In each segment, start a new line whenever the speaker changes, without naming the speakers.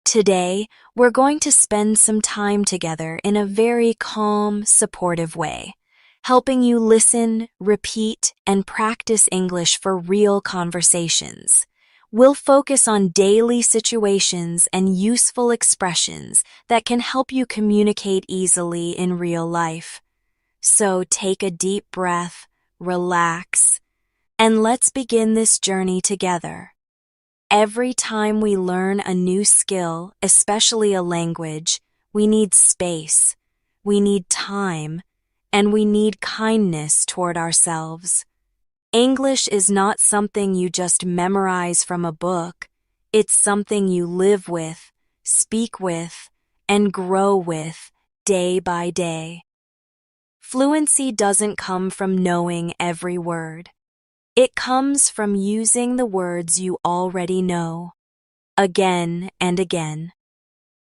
Today, we're going to spend some time together in a very calm, supportive way, helping you listen, repeat, and practice English for real conversations. We'll focus on daily situations and useful expressions that can help you communicate easily in real life. So take a deep breath, relax, and let's begin this journey together. Every time we learn a new skill, especially a language, we need space, we need time, and we need kindness toward ourselves. English is not something you just memorize from a book. It's something you live with, speak with, and grow with day by day. Fluency doesn't come from knowing every word. It comes from using the words you already know, again and again,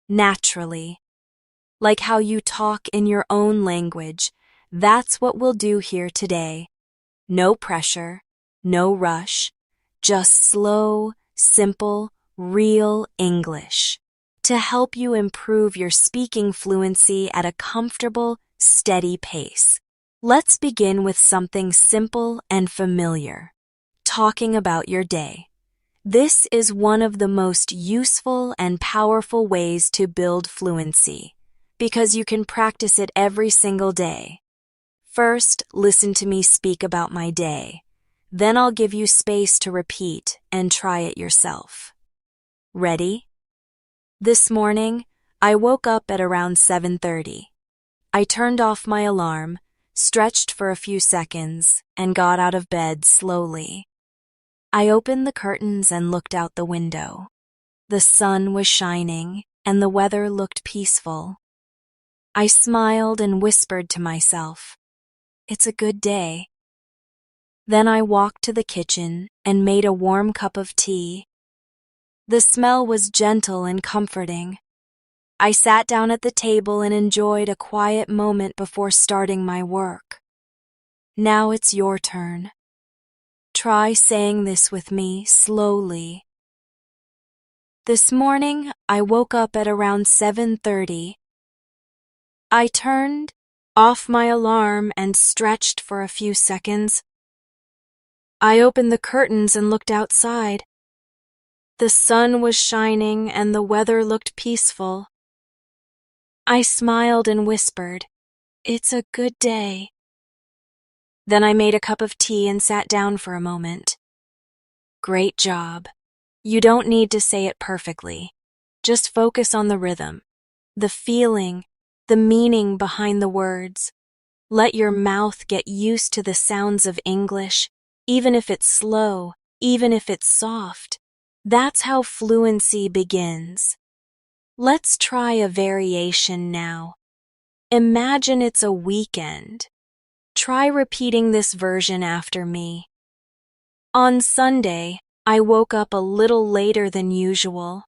naturally. Like how you talk in your own language, that's what we'll do here today. No pressure, no rush, just slow, simple, real English to help you improve your speaking fluency at a comfortable, steady pace. Let's begin with something simple and familiar, talking about your day. This is one of the most useful and powerful ways to build fluency, because you can practice it every single day. First, listen to me speak about my day. Then I'll give you space to repeat and try it yourself. Ready? This morning, I woke up at around 7:30. I turned off my alarm, stretched for a few seconds, and got out of bed slowly. I opened the curtains and looked out the window. The sun was shining, and the weather looked peaceful. I smiled and whispered to myself, "It's a good day." Then I walked to the kitchen and made a warm cup of tea. The smell was gentle and comforting. I sat down at the table and enjoyed a quiet moment before starting my work. Now it's your turn. Try saying this with me slowly. This morning, I woke up at around 7:30. I turned off my alarm and stretched for a few seconds. I opened the curtains and looked outside. The sun was shining and the weather looked peaceful. I smiled and whispered, "It's a good day." Then I made a cup of tea and sat down for a moment. Great job. You don't need to say it perfectly. Just focus on the rhythm, the feeling, the meaning behind the words. Let your mouth get used to the sounds of English, even if it's slow, even if it's soft. That's how fluency begins. Let's try a variation now. Imagine it's a weekend. Try repeating this version after me. On Sunday, I woke up a little later than usual.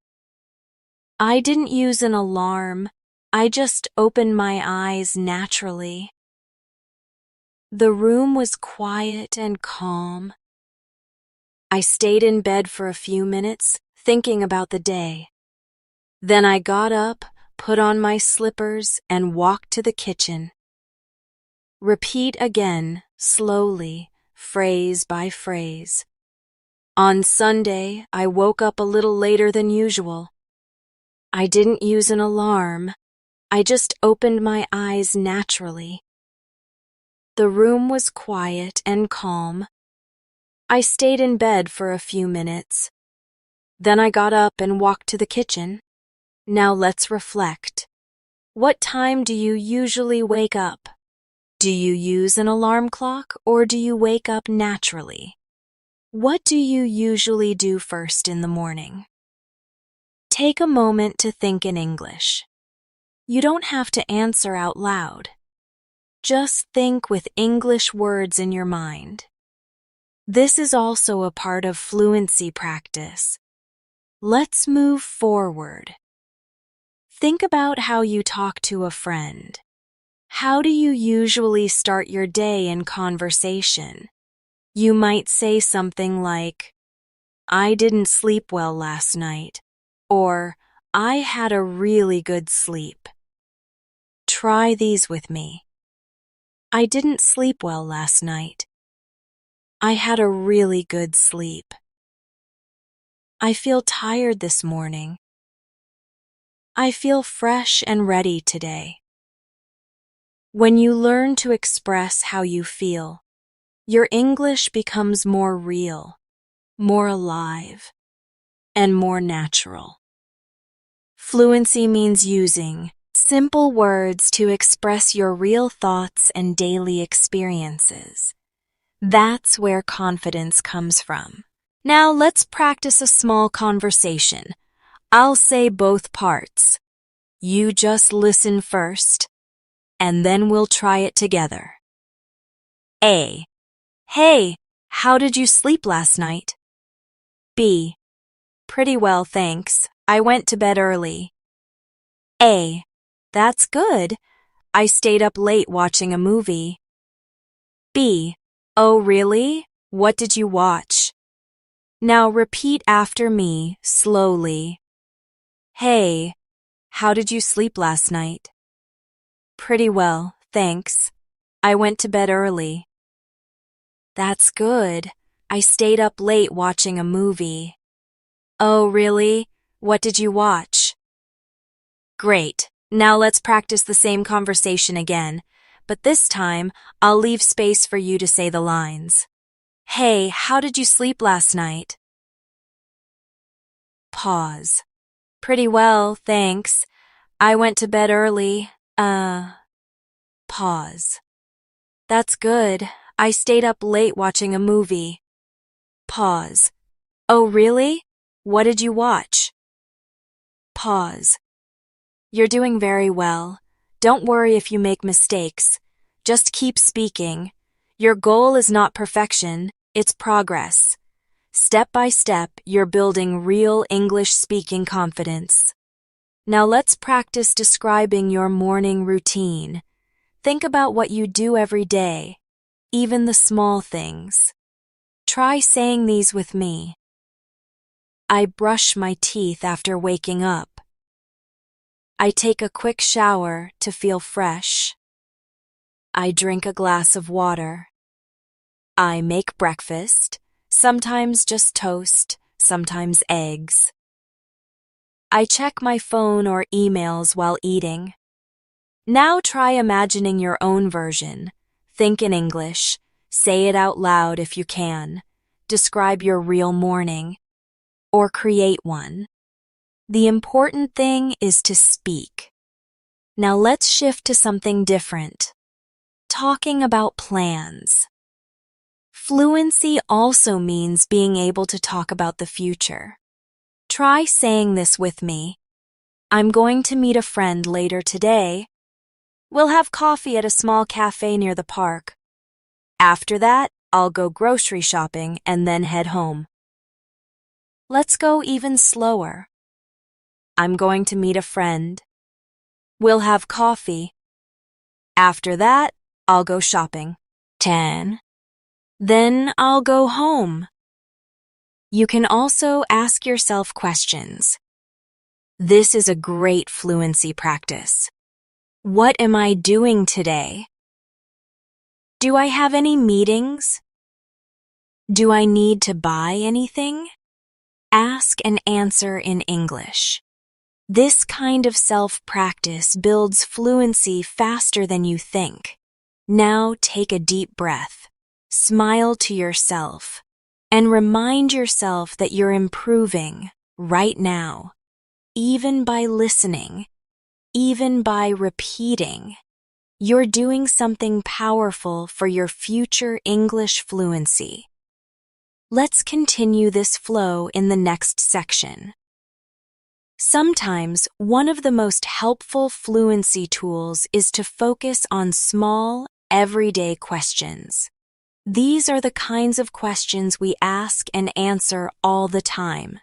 I didn't use an alarm. I just opened my eyes naturally. The room was quiet and calm. I stayed in bed for a few minutes, thinking about the day. Then I got up, put on my slippers, and walked to the kitchen. Repeat again, slowly, phrase by phrase. On Sunday, I woke up a little later than usual. I didn't use an alarm. I just opened my eyes naturally. The room was quiet and calm. I stayed in bed for a few minutes. Then I got up and walked to the kitchen. Now let's reflect. What time do you usually wake up? Do you use an alarm clock or do you wake up naturally? What do you usually do first in the morning? Take a moment to think in English. You don't have to answer out loud. Just think with English words in your mind. This is also a part of fluency practice. Let's move forward. Think about how you talk to a friend. How do you usually start your day in conversation? You might say something like, "I didn't sleep well last night," or I had a really good sleep. Try these with me. I didn't sleep well last night. I had a really good sleep. I feel tired this morning. I feel fresh and ready today. When you learn to express how you feel, your English becomes more real, more alive, and more natural. Fluency means using simple words to express your real thoughts and daily experiences. That's where confidence comes from. Now let's practice a small conversation. I'll say both parts. You just listen first, and then we'll try it together. A. Hey, how did you sleep last night? B. Pretty well, thanks. I went to bed early. A. That's good. I stayed up late watching a movie. B. Oh, really? What did you watch? Now repeat after me, slowly. Hey, how did you sleep last night? Pretty well, thanks. I went to bed early. That's good. I stayed up late watching a movie. Oh, really? What did you watch? Great. Now let's practice the same conversation again, but this time I'll leave space for you to say the lines. Hey, how did you sleep last night? Pause. Pretty well, thanks. I went to bed early. Pause. That's good. I stayed up late watching a movie. Pause. Oh, really? What did you watch? Pause. You're doing very well. Don't worry if you make mistakes. Just keep speaking. Your goal is not perfection, it's progress. Step by step, you're building real English-speaking confidence. Now let's practice describing your morning routine. Think about what you do every day, even the small things. Try saying these with me. I brush my teeth after waking up. I take a quick shower to feel fresh. I drink a glass of water. I make breakfast, sometimes just toast, sometimes eggs. I check my phone or emails while eating. Now try imagining your own version. Think in English. Say it out loud if you can. Describe your real morning. Or create one. The important thing is to speak. Now let's shift to something different. Talking about plans. Fluency also means being able to talk about the future. Try saying this with me. I'm going to meet a friend later today. We'll have coffee at a small cafe near the park. After that, I'll go grocery shopping and then head home. Let's go even slower. I'm going to meet a friend. We'll have coffee. After that, I'll go shopping. 10. Then I'll go home. You can also ask yourself questions. This is a great fluency practice. What am I doing today? Do I have any meetings? Do I need to buy anything? Ask and answer in English. This kind of self-practice builds fluency faster than you think. Now take a deep breath, smile to yourself, and remind yourself that you're improving right now, even by listening, even by repeating. You're doing something powerful for your future English fluency. Let's continue this flow in the next section. Sometimes one of the most helpful fluency tools is to focus on small, everyday questions. These are the kinds of questions we ask and answer all the time.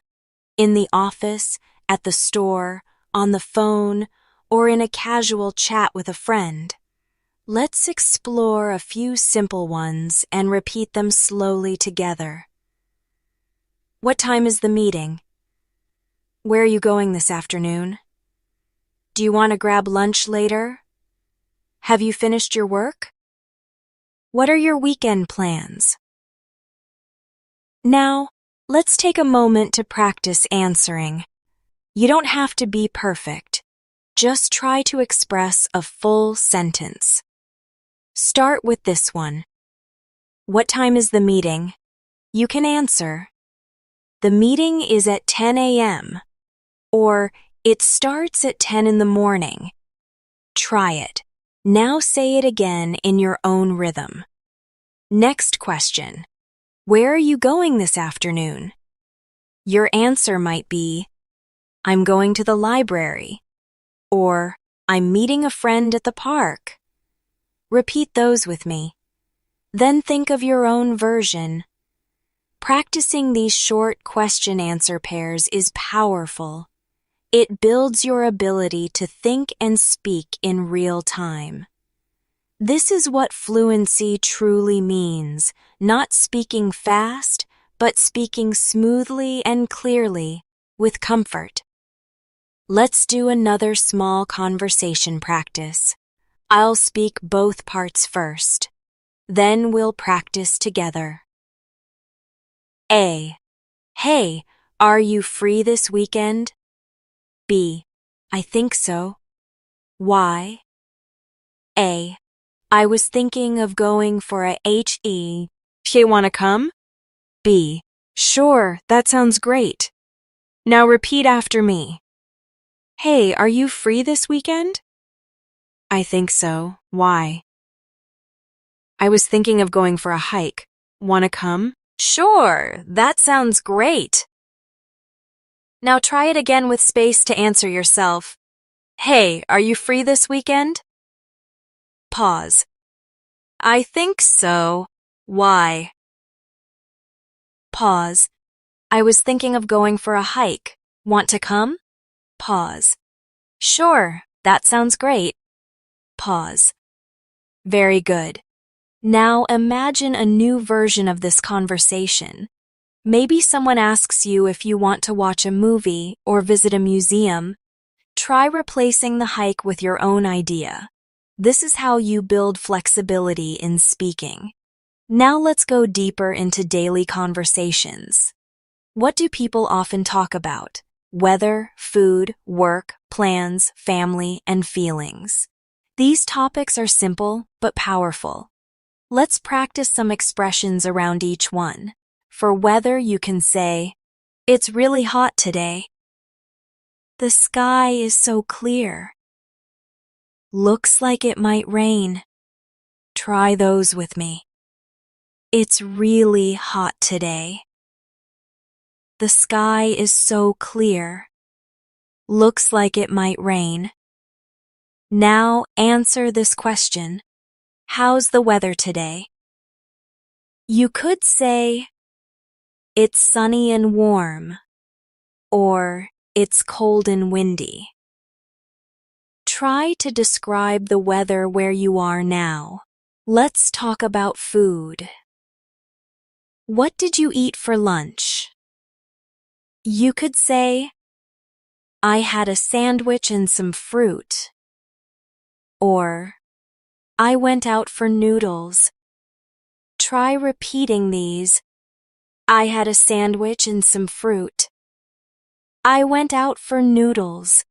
In the office, at the store, on the phone, or in a casual chat with a friend. Let's explore a few simple ones and repeat them slowly together. What time is the meeting? Where are you going this afternoon? Do you want to grab lunch later? Have you finished your work? What are your weekend plans? Now, let's take a moment to practice answering. You don't have to be perfect. Just try to express a full sentence. Start with this one. What time is the meeting? You can answer, the meeting is at 10 a.m. or it starts at 10 in the morning. Try it. Now say it again in your own rhythm. Next question. Where are you going this afternoon? Your answer might be, I'm going to the library, or I'm meeting a friend at the park. Repeat those with me. Then think of your own version. Practicing these short question-answer pairs is powerful. It builds your ability to think and speak in real time. This is what fluency truly means, not speaking fast, but speaking smoothly and clearly, with comfort. Let's do another small conversation practice. I'll speak both parts first. Then we'll practice together. A. Hey, are you free this weekend? B. I think so. Why? A. I was thinking of going for a HE. She wanna come? B. Sure, that sounds great. Now repeat after me. Hey, are you free this weekend? I think so. Why? I was thinking of going for a hike. Wanna come? Sure, that sounds great. Now try it again with space to answer yourself. Hey, are you free this weekend? Pause. I think so. Why? Pause. I was thinking of going for a hike. Want to come? Pause. Sure, that sounds great. Pause. Very good. Now imagine a new version of this conversation. Maybe someone asks you if you want to watch a movie or visit a museum. Try replacing the hike with your own idea. This is how you build flexibility in speaking. Now let's go deeper into daily conversations. What do people often talk about? Weather, food, work, plans, family, and feelings. These topics are simple but powerful. Let's practice some expressions around each one. For weather, you can say, it's really hot today. The sky is so clear. Looks like it might rain. Try those with me. It's really hot today. The sky is so clear. Looks like it might rain. Now answer this question. How's the weather today? You could say, it's sunny and warm, or it's cold and windy. Try to describe the weather where you are now. Let's talk about food. What did you eat for lunch? You could say, I had a sandwich and some fruit. Or, I went out for noodles. Try repeating these. I had a sandwich and some fruit. I went out for noodles.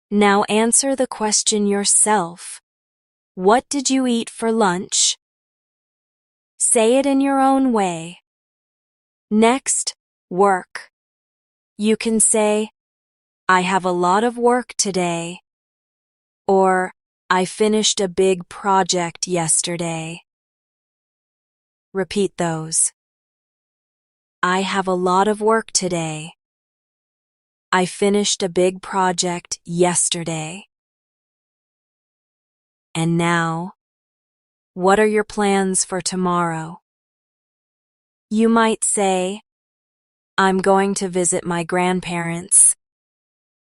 Now answer the question yourself. What did you eat for lunch? Say it in your own way. Next, work. You can say, I have a lot of work today. Or, I finished a big project yesterday. Repeat those. I have a lot of work today. I finished a big project yesterday. And now, what are your plans for tomorrow? You might say, I'm going to visit my grandparents.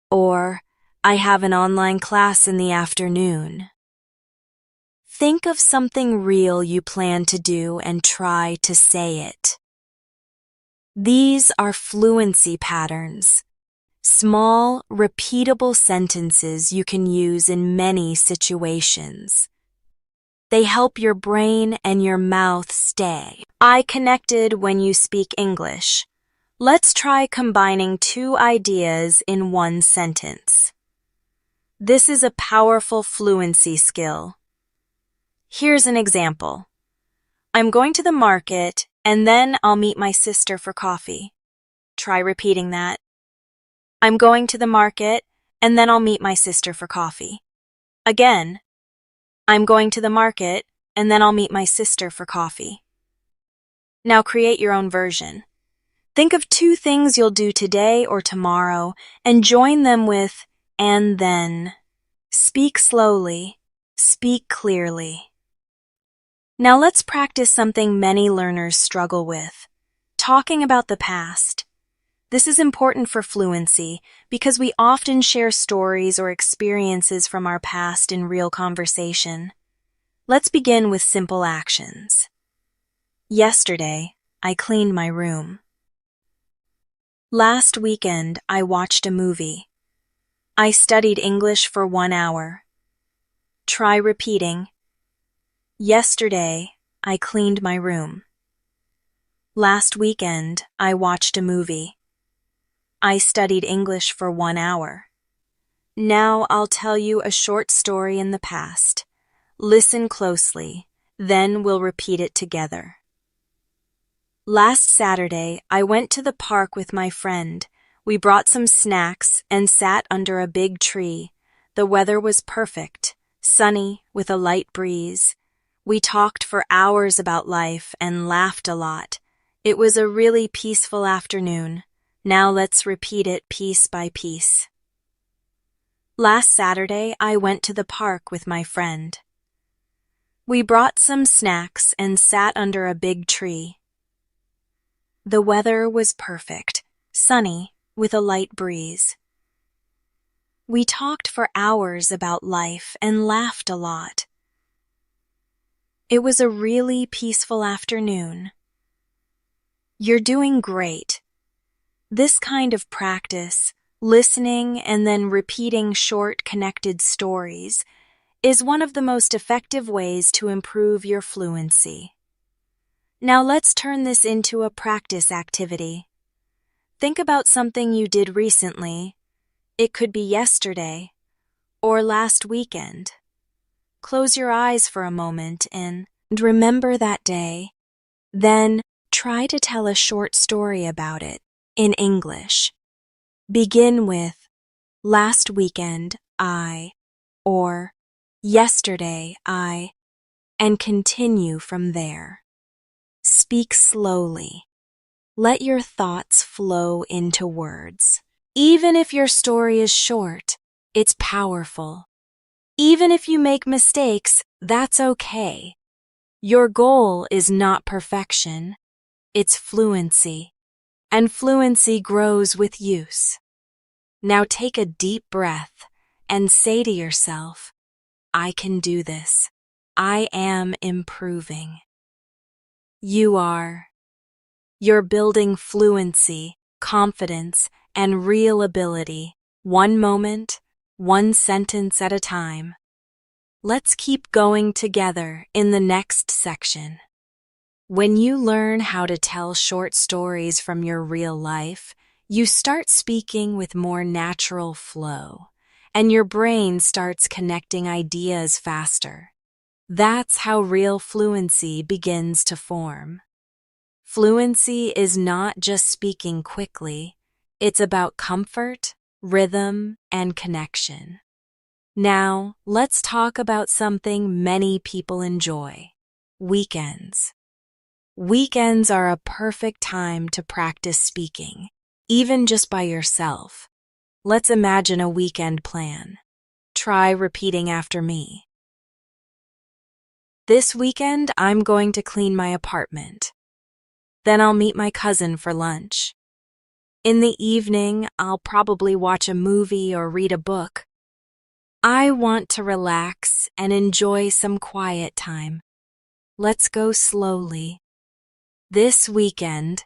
Or, I have an online class in the afternoon. Think of something real you plan to do and try to say it. These are fluency patterns. Small, repeatable sentences you can use in many situations. They help your brain and your mouth stay eye connected when you speak English. Let's try combining two ideas in one sentence. This is a powerful fluency skill. Here's an example. I'm going to the market, and then I'll meet my sister for coffee. Try repeating that. I'm going to the market, and then I'll meet my sister for coffee. Again, I'm going to the market, and then I'll meet my sister for coffee. Now create your own version. Think of two things you'll do today or tomorrow, and join them with and then. Speak slowly. Speak clearly. Now let's practice something many learners struggle with, talking about the past. This is important for fluency because we often share stories or experiences from our past in real conversation. Let's begin with simple actions. Yesterday, I cleaned my room. Last weekend, I watched a movie. I studied English for 1 hour. Try repeating. Yesterday, I cleaned my room. Last weekend, I watched a movie. I studied English for 1 hour. Now I'll tell you a short story in the past. Listen closely, then we'll repeat it together. Last Saturday, I went to the park with my friend. We brought some snacks and sat under a big tree. The weather was perfect, sunny with a light breeze. We talked for hours about life and laughed a lot. It was a really peaceful afternoon. Now let's repeat it piece by piece. Last Saturday, I went to the park with my friend. We brought some snacks and sat under a big tree. The weather was perfect, sunny, with a light breeze. We talked for hours about life and laughed a lot. It was a really peaceful afternoon. You're doing great. This kind of practice, listening and then repeating short, connected stories, is one of the most effective ways to improve your fluency. Now let's turn this into a practice activity. Think about something you did recently. It could be yesterday or last weekend. Close your eyes for a moment and remember that day. Then try to tell a short story about it in English. Begin with last weekend I or yesterday I and continue from there. Speak slowly. Let your thoughts flow into words. Even if your story is short, it's powerful. Even if you make mistakes, that's okay. Your goal is not perfection, it's fluency. And fluency grows with use. Now take a deep breath and say to yourself, I can do this. I am improving. You are. You're building fluency, confidence, and real ability, one moment, one sentence at a time. Let's keep going together in the next section. When you learn how to tell short stories from your real life, you start speaking with more natural flow, and your brain starts connecting ideas faster. That's how real fluency begins to form. Fluency is not just speaking quickly, it's about comfort, rhythm, and connection. Now, let's talk about something many people enjoy: weekends. Weekends are a perfect time to practice speaking, even just by yourself. Let's imagine a weekend plan. Try repeating after me. This weekend, I'm going to clean my apartment. Then I'll meet my cousin for lunch. In the evening, I'll probably watch a movie or read a book. I want to relax and enjoy some quiet time. Let's go slowly. This weekend,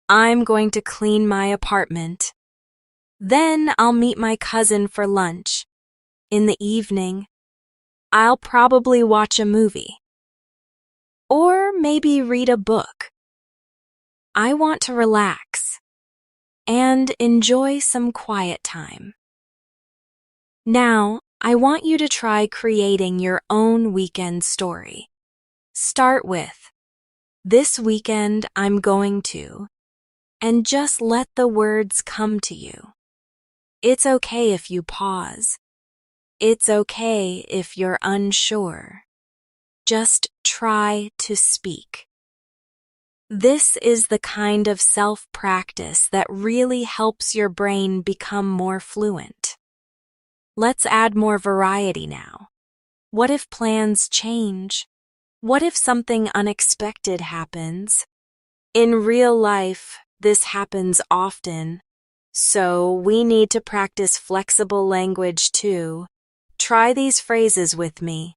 I'm going to clean my apartment. Then I'll meet my cousin for lunch. In the evening, I'll probably watch a movie. Or maybe read a book. I want to relax and enjoy some quiet time. Now, I want you to try creating your own weekend story. Start with, "This weekend I'm going to," and just let the words come to you. It's okay if you pause. It's okay if you're unsure. Just try to speak. This is the kind of self-practice that really helps your brain become more fluent. Let's add more variety now. What if plans change? What if something unexpected happens? In real life, this happens often, so we need to practice flexible language too. Try these phrases with me.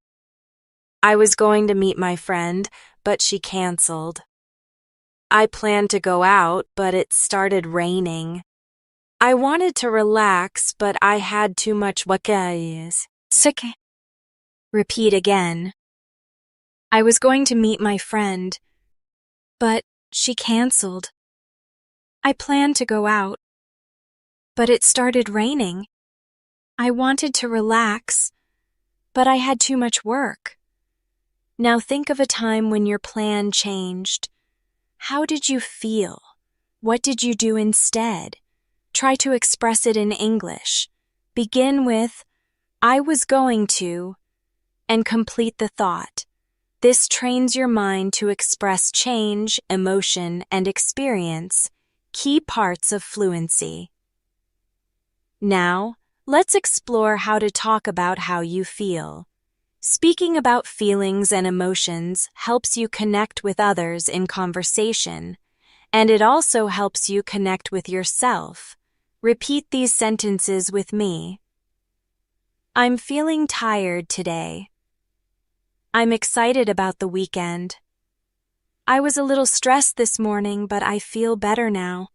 I was going to meet my friend, but she canceled. I planned to go out, but it started raining. I wanted to relax, but I had too much wakayas. Repeat again. I was going to meet my friend, but she canceled. I planned to go out, but it started raining. I wanted to relax, but I had too much work. Now think of a time when your plan changed. How did you feel? What did you do instead? Try to express it in English. Begin with, "I was going to," and complete the thought. This trains your mind to express change, emotion, and experience, key parts of fluency. Now, let's explore how to talk about how you feel. Speaking about feelings and emotions helps you connect with others in conversation, and it also helps you connect with yourself. Repeat these sentences with me. I'm feeling tired today. I'm excited about the weekend. I was a little stressed this morning, but I feel better now.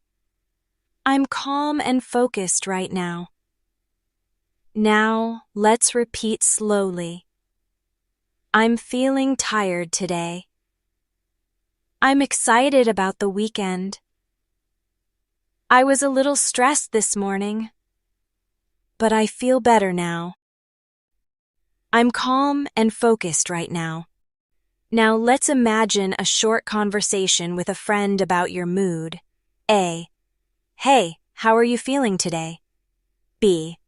I'm calm and focused right now. Now, let's repeat slowly. I'm feeling tired today. I'm excited about the weekend. I was a little stressed this morning, but I feel better now. I'm calm and focused right now. Now let's imagine a short conversation with a friend about your mood. A. Hey, how are you feeling today? B.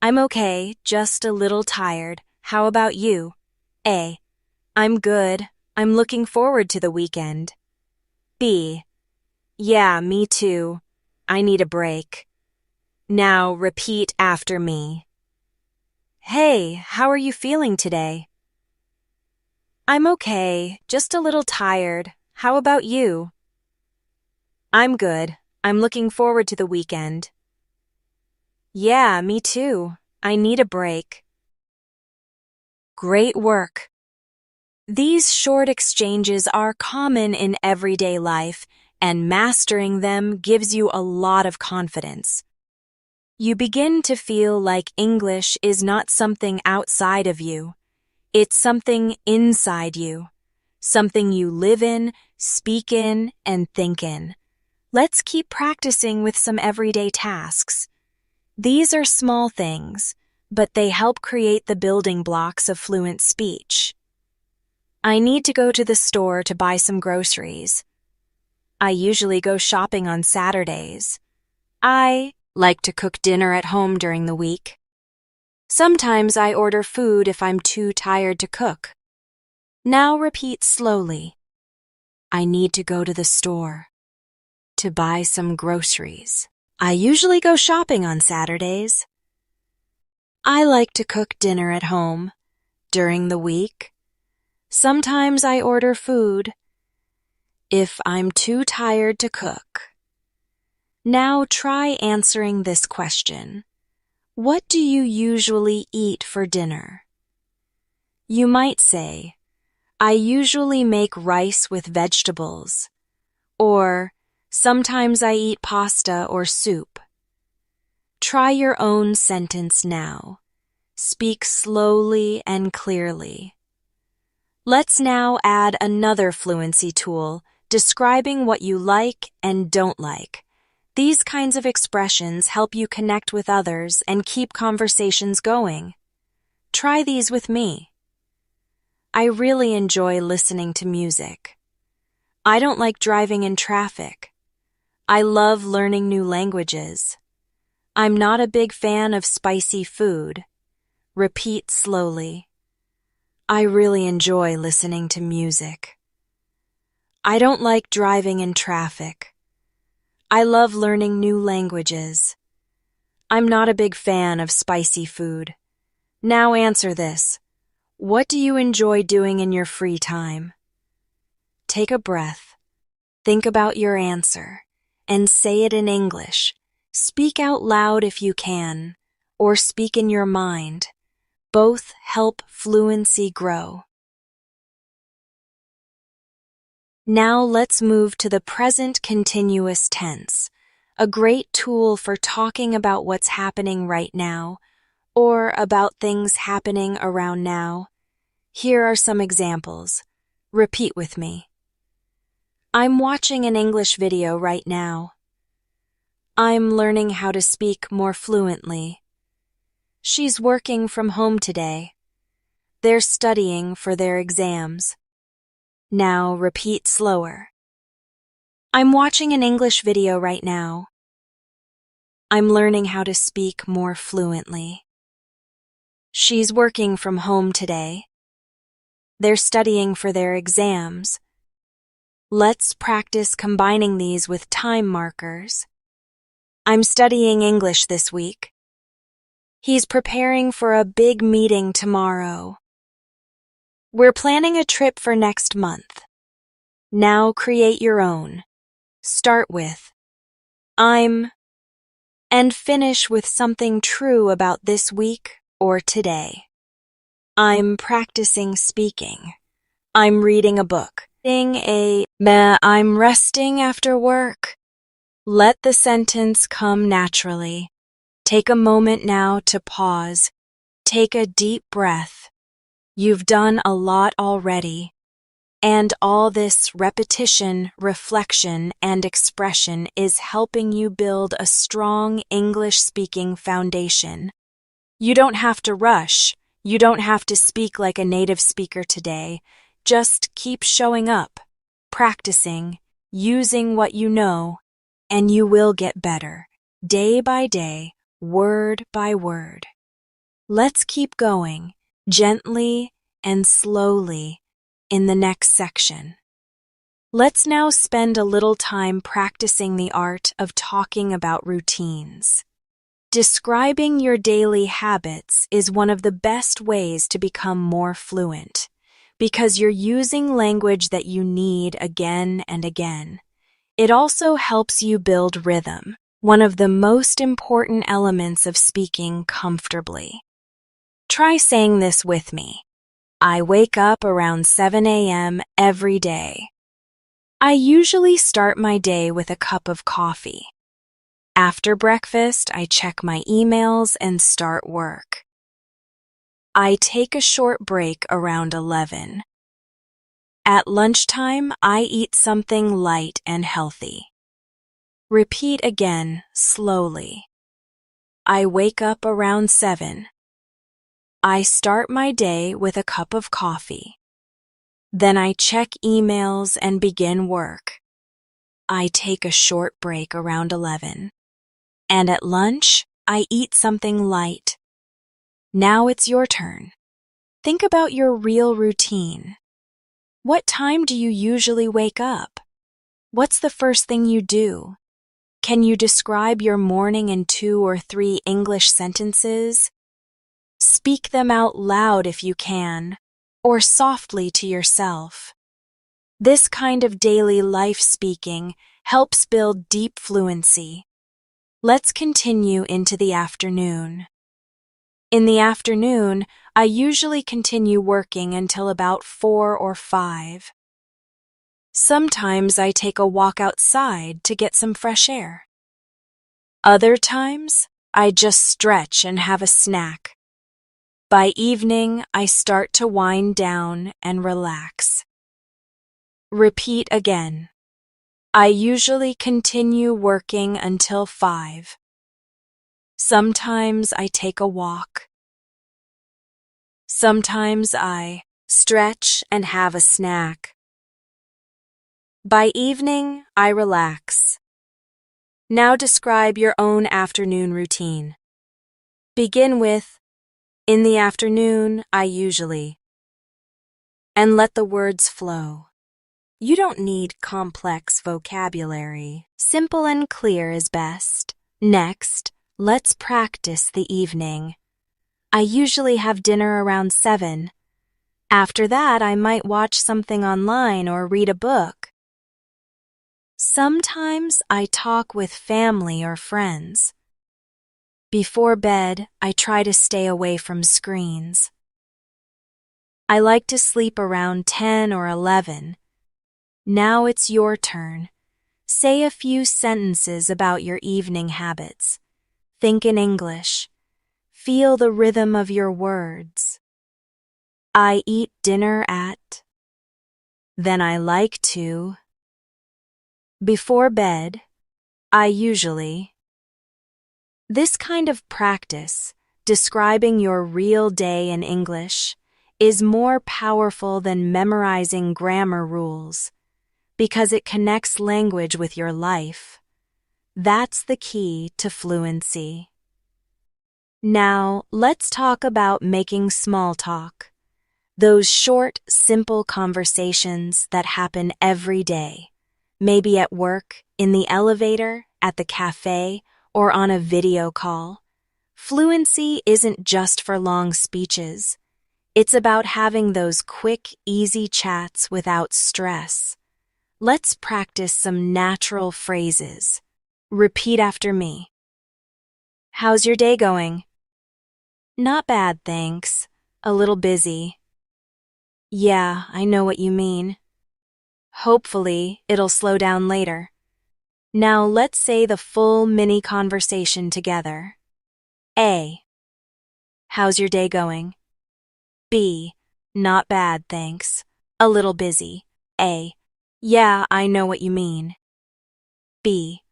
I'm okay, just a little tired. How about you? A. I'm good. I'm looking forward to the weekend. B. Yeah, me too. I need a break. Now repeat after me. Hey, how are you feeling today? I'm okay, just a little tired. How about you? I'm good. I'm looking forward to the weekend. Yeah, me too. I need a break. Great work. These short exchanges are common in everyday life, and mastering them gives you a lot of confidence. You begin to feel like English is not something outside of you. It's something inside you, something you live in, speak in, and think in. Let's keep practicing with some everyday tasks. These are small things, but they help create the building blocks of fluent speech. I need to go to the store to buy some groceries. I usually go shopping on Saturdays. I like to cook dinner at home during the week. Sometimes I order food if I'm too tired to cook. Now repeat slowly. I need to go to the store to buy some groceries. I usually go shopping on Saturdays. I like to cook dinner at home during the week. Sometimes I order food if I'm too tired to cook. Now try answering this question. What do you usually eat for dinner? You might say, I usually make rice with vegetables, or sometimes I eat pasta or soup. Try your own sentence now. Speak slowly and clearly. Let's now add another fluency tool, describing what you like and don't like. These kinds of expressions help you connect with others and keep conversations going. Try these with me. I really enjoy listening to music. I don't like driving in traffic. I love learning new languages. I'm not a big fan of spicy food. Repeat slowly. I really enjoy listening to music. I don't like driving in traffic. I love learning new languages. I'm not a big fan of spicy food. Now answer this. What do you enjoy doing in your free time? Take a breath. Think about your answer and say it in English. Speak out loud if you can, or speak in your mind. Both help fluency grow. Now let's move to the present continuous tense, a great tool for talking about what's happening right now, or about things happening around now. Here are some examples. Repeat with me. I'm watching an English video right now. I'm learning how to speak more fluently. She's working from home today. They're studying for their exams. Now repeat slower. I'm watching an English video right now. I'm learning how to speak more fluently. She's working from home today. They're studying for their exams. Let's practice combining these with time markers. I'm studying English this week. He's preparing for a big meeting tomorrow. We're planning a trip for next month. Now create your own. Start with I'm and finish with something true about this week or today. I'm practicing speaking. I'm reading a book. I'm resting after work. Let the sentence come naturally. Take a moment now to pause. Take a deep breath. You've done a lot already. And all this repetition, reflection, and expression is helping you build a strong English-speaking foundation. You don't have to rush. You don't have to speak like a native speaker today. Just keep showing up, practicing, using what you know, and you will get better, day by day, word by word. Let's keep going, gently and slowly, in the next section. Let's now spend a little time practicing the art of talking about routines. Describing your daily habits is one of the best ways to become more fluent, because you're using language that you need again and again. It also helps you build rhythm, one of the most important elements of speaking comfortably. Try saying this with me. I wake up around 7 a.m. every day. I usually start my day with a cup of coffee. After breakfast, I check my emails and start work. I take a short break around 11. At lunchtime, I eat something light and healthy. Repeat again, slowly. I wake up around 7. I start my day with a cup of coffee. Then I check emails and begin work. I take a short break around 11. And at lunch, I eat something light. Now it's your turn. Think about your real routine. What time do you usually wake up? What's the first thing you do? Can you describe your morning in 2 or 3 English sentences? Speak them out loud if you can, or softly to yourself. This kind of daily life speaking helps build deep fluency. Let's continue into the afternoon. In the afternoon, I usually continue working until about 4 or 5. Sometimes I take a walk outside to get some fresh air. Other times, I just stretch and have a snack. By evening, I start to wind down and relax. Repeat again. I usually continue working until 5. Sometimes I take a walk. Sometimes I stretch and have a snack. By evening, I relax. Now describe your own afternoon routine. Begin with, in the afternoon, I usually, and let the words flow. You don't need complex vocabulary. Simple and clear is best. Next, let's practice the evening. I usually have dinner around 7. After that, I might watch something online or read a book. Sometimes I talk with family or friends. Before bed, I try to stay away from screens. I like to sleep around 10 or 11. Now it's your turn. Say a few sentences about your evening habits. Think in English. Feel the rhythm of your words. I eat dinner at. Then I like to. Before bed, I usually. This kind of practice, describing your real day in English, is more powerful than memorizing grammar rules, because it connects language with your life. That's the key to fluency. Now, let's talk about making small talk. Those short, simple conversations that happen every day. Maybe at work, in the elevator, at the cafe, or on a video call. Fluency isn't just for long speeches. It's about having those quick, easy chats without stress. Let's practice some natural phrases. Repeat after me. How's your day going? Not bad, thanks. A little busy. Yeah, I know what you mean. Hopefully, it'll slow down later. Now let's say the full mini conversation together. A. How's your day going? B. Not bad, thanks. A little busy. A. Yeah, I know what you mean. B.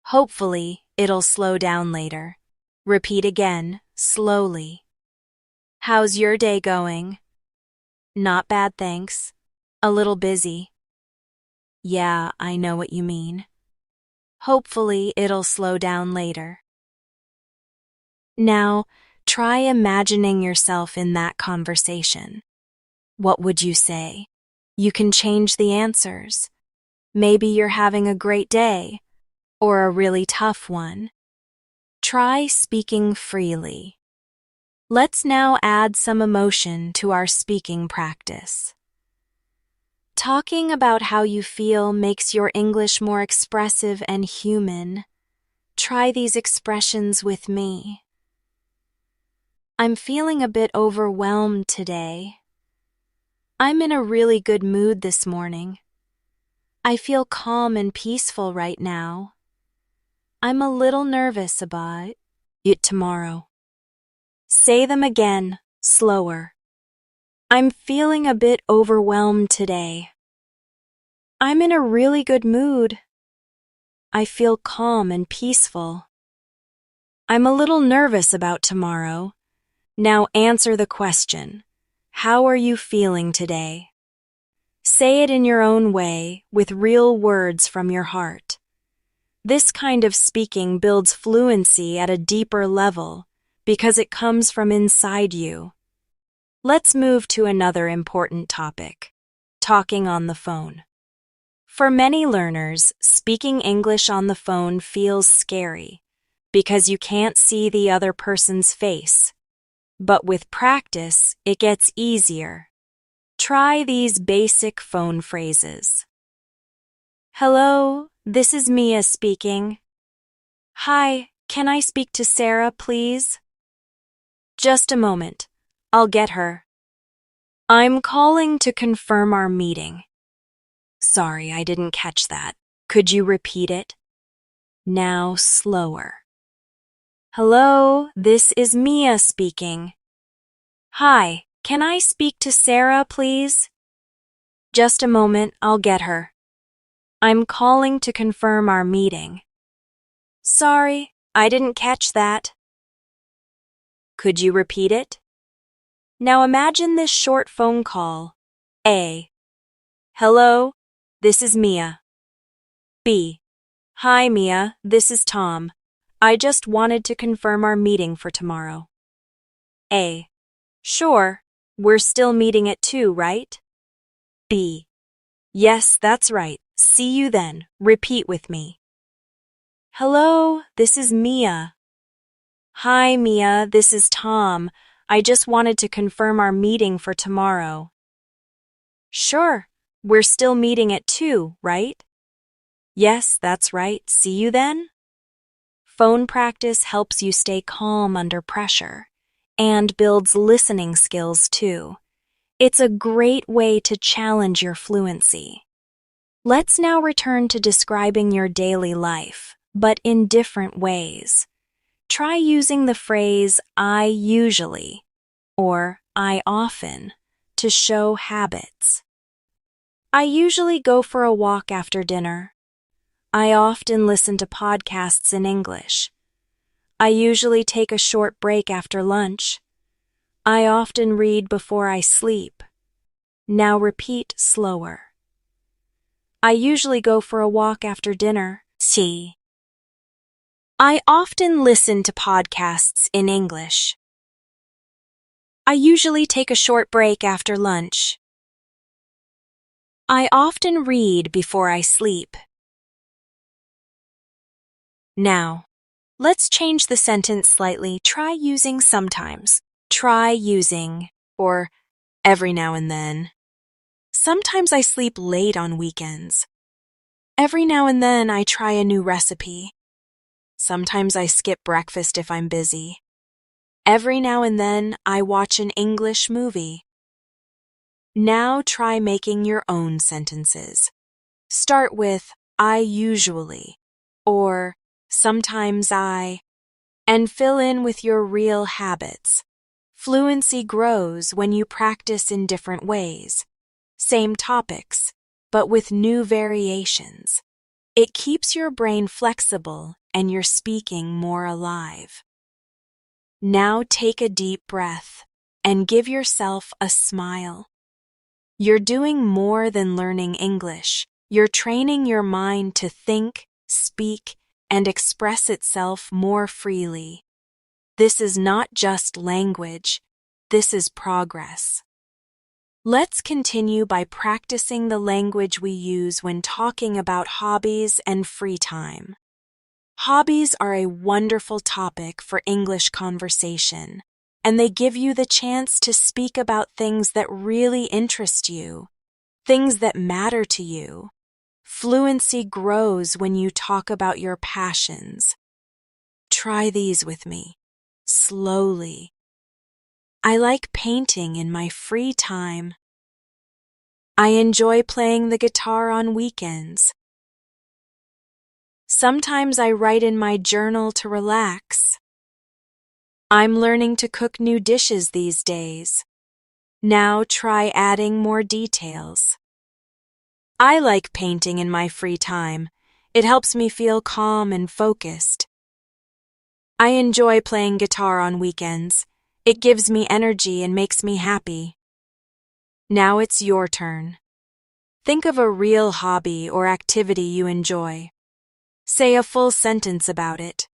Hopefully, it'll slow down later. Repeat again, slowly. How's your day going? Not bad, thanks. A little busy. Yeah, I know what you mean. Hopefully, it'll slow down later. Now, try imagining yourself in that conversation. What would you say? You can change the answers. Maybe you're having a great day, or a really tough one. Try speaking freely. Let's now add some emotion to our speaking practice. Talking about how you feel makes your English more expressive and human. Try these expressions with me. I'm feeling a bit overwhelmed today. I'm in a really good mood this morning. I feel calm and peaceful right now. I'm a little nervous about it tomorrow. Say them again, slower. I'm feeling a bit overwhelmed today. I'm in a really good mood. I feel calm and peaceful. I'm a little nervous about tomorrow. Now answer the question. How are you feeling today? Say it in your own way, with real words from your heart. This kind of speaking builds fluency at a deeper level because it comes from inside you. Let's move to another important topic, talking on the phone. For many learners, speaking English on the phone feels scary because you can't see the other person's face. But with practice, it gets easier. Try these basic phone phrases. Hello, this is Mia speaking. Hi, can I speak to Sarah, please? Just a moment. I'll get her. I'm calling to confirm our meeting. Sorry, I didn't catch that. Could you repeat it? Now slower. Hello, this is Mia speaking. Hi, can I speak to Sarah, please? Just a moment, I'll get her. I'm calling to confirm our meeting. Sorry, I didn't catch that. Could you repeat it? Now imagine this short phone call. A. Hello, this is Mia. B. Hi, Mia, this is Tom. I just wanted to confirm our meeting for tomorrow. A. Sure, we're still meeting at 2, right? B. Yes, that's right. See you then. Repeat with me. Hello, this is Mia. Hi, Mia, this is Tom. I just wanted to confirm our meeting for tomorrow. Sure, we're still meeting at 2, right? Yes, that's right. See you then? Phone practice helps you stay calm under pressure and builds listening skills too. It's a great way to challenge your fluency. Let's now return to describing your daily life, but in different ways. Try using the phrase I usually or I often to show habits. I usually go for a walk after dinner. I often listen to podcasts in English. I usually take a short break after lunch. I often read before I sleep. Now repeat slower. I usually go for a walk after dinner. C. I often listen to podcasts in English. I usually take a short break after lunch. I often read before I sleep. Now, let's change the sentence slightly. Try using sometimes. Try using, or every now and then. Sometimes I sleep late on weekends. Every now and then I try a new recipe. Sometimes I skip breakfast if I'm busy. Every now and then I watch an English movie. Now try making your own sentences. Start with I usually, or sometimes I, and fill in with your real habits. Fluency grows when you practice in different ways. Same topics, but with new variations. It keeps your brain flexible and your speaking more alive. Now take a deep breath and give yourself a smile. You're doing more than learning English. You're training your mind to think, speak, and express itself more freely. This is not just language. This is progress. Let's continue by practicing the language we use when talking about hobbies and free time. Hobbies are a wonderful topic for English conversation, and they give you the chance to speak about things that really interest you, things that matter to you. Fluency grows when you talk about your passions. Try these with me, slowly. I like painting in my free time. I enjoy playing the guitar on weekends. Sometimes I write in my journal to relax. I'm learning to cook new dishes these days. Now try adding more details. I like painting in my free time. It helps me feel calm and focused. I enjoy playing guitar on weekends. It gives me energy and makes me happy. Now it's your turn. Think of a real hobby or activity you enjoy. Say a full sentence about it.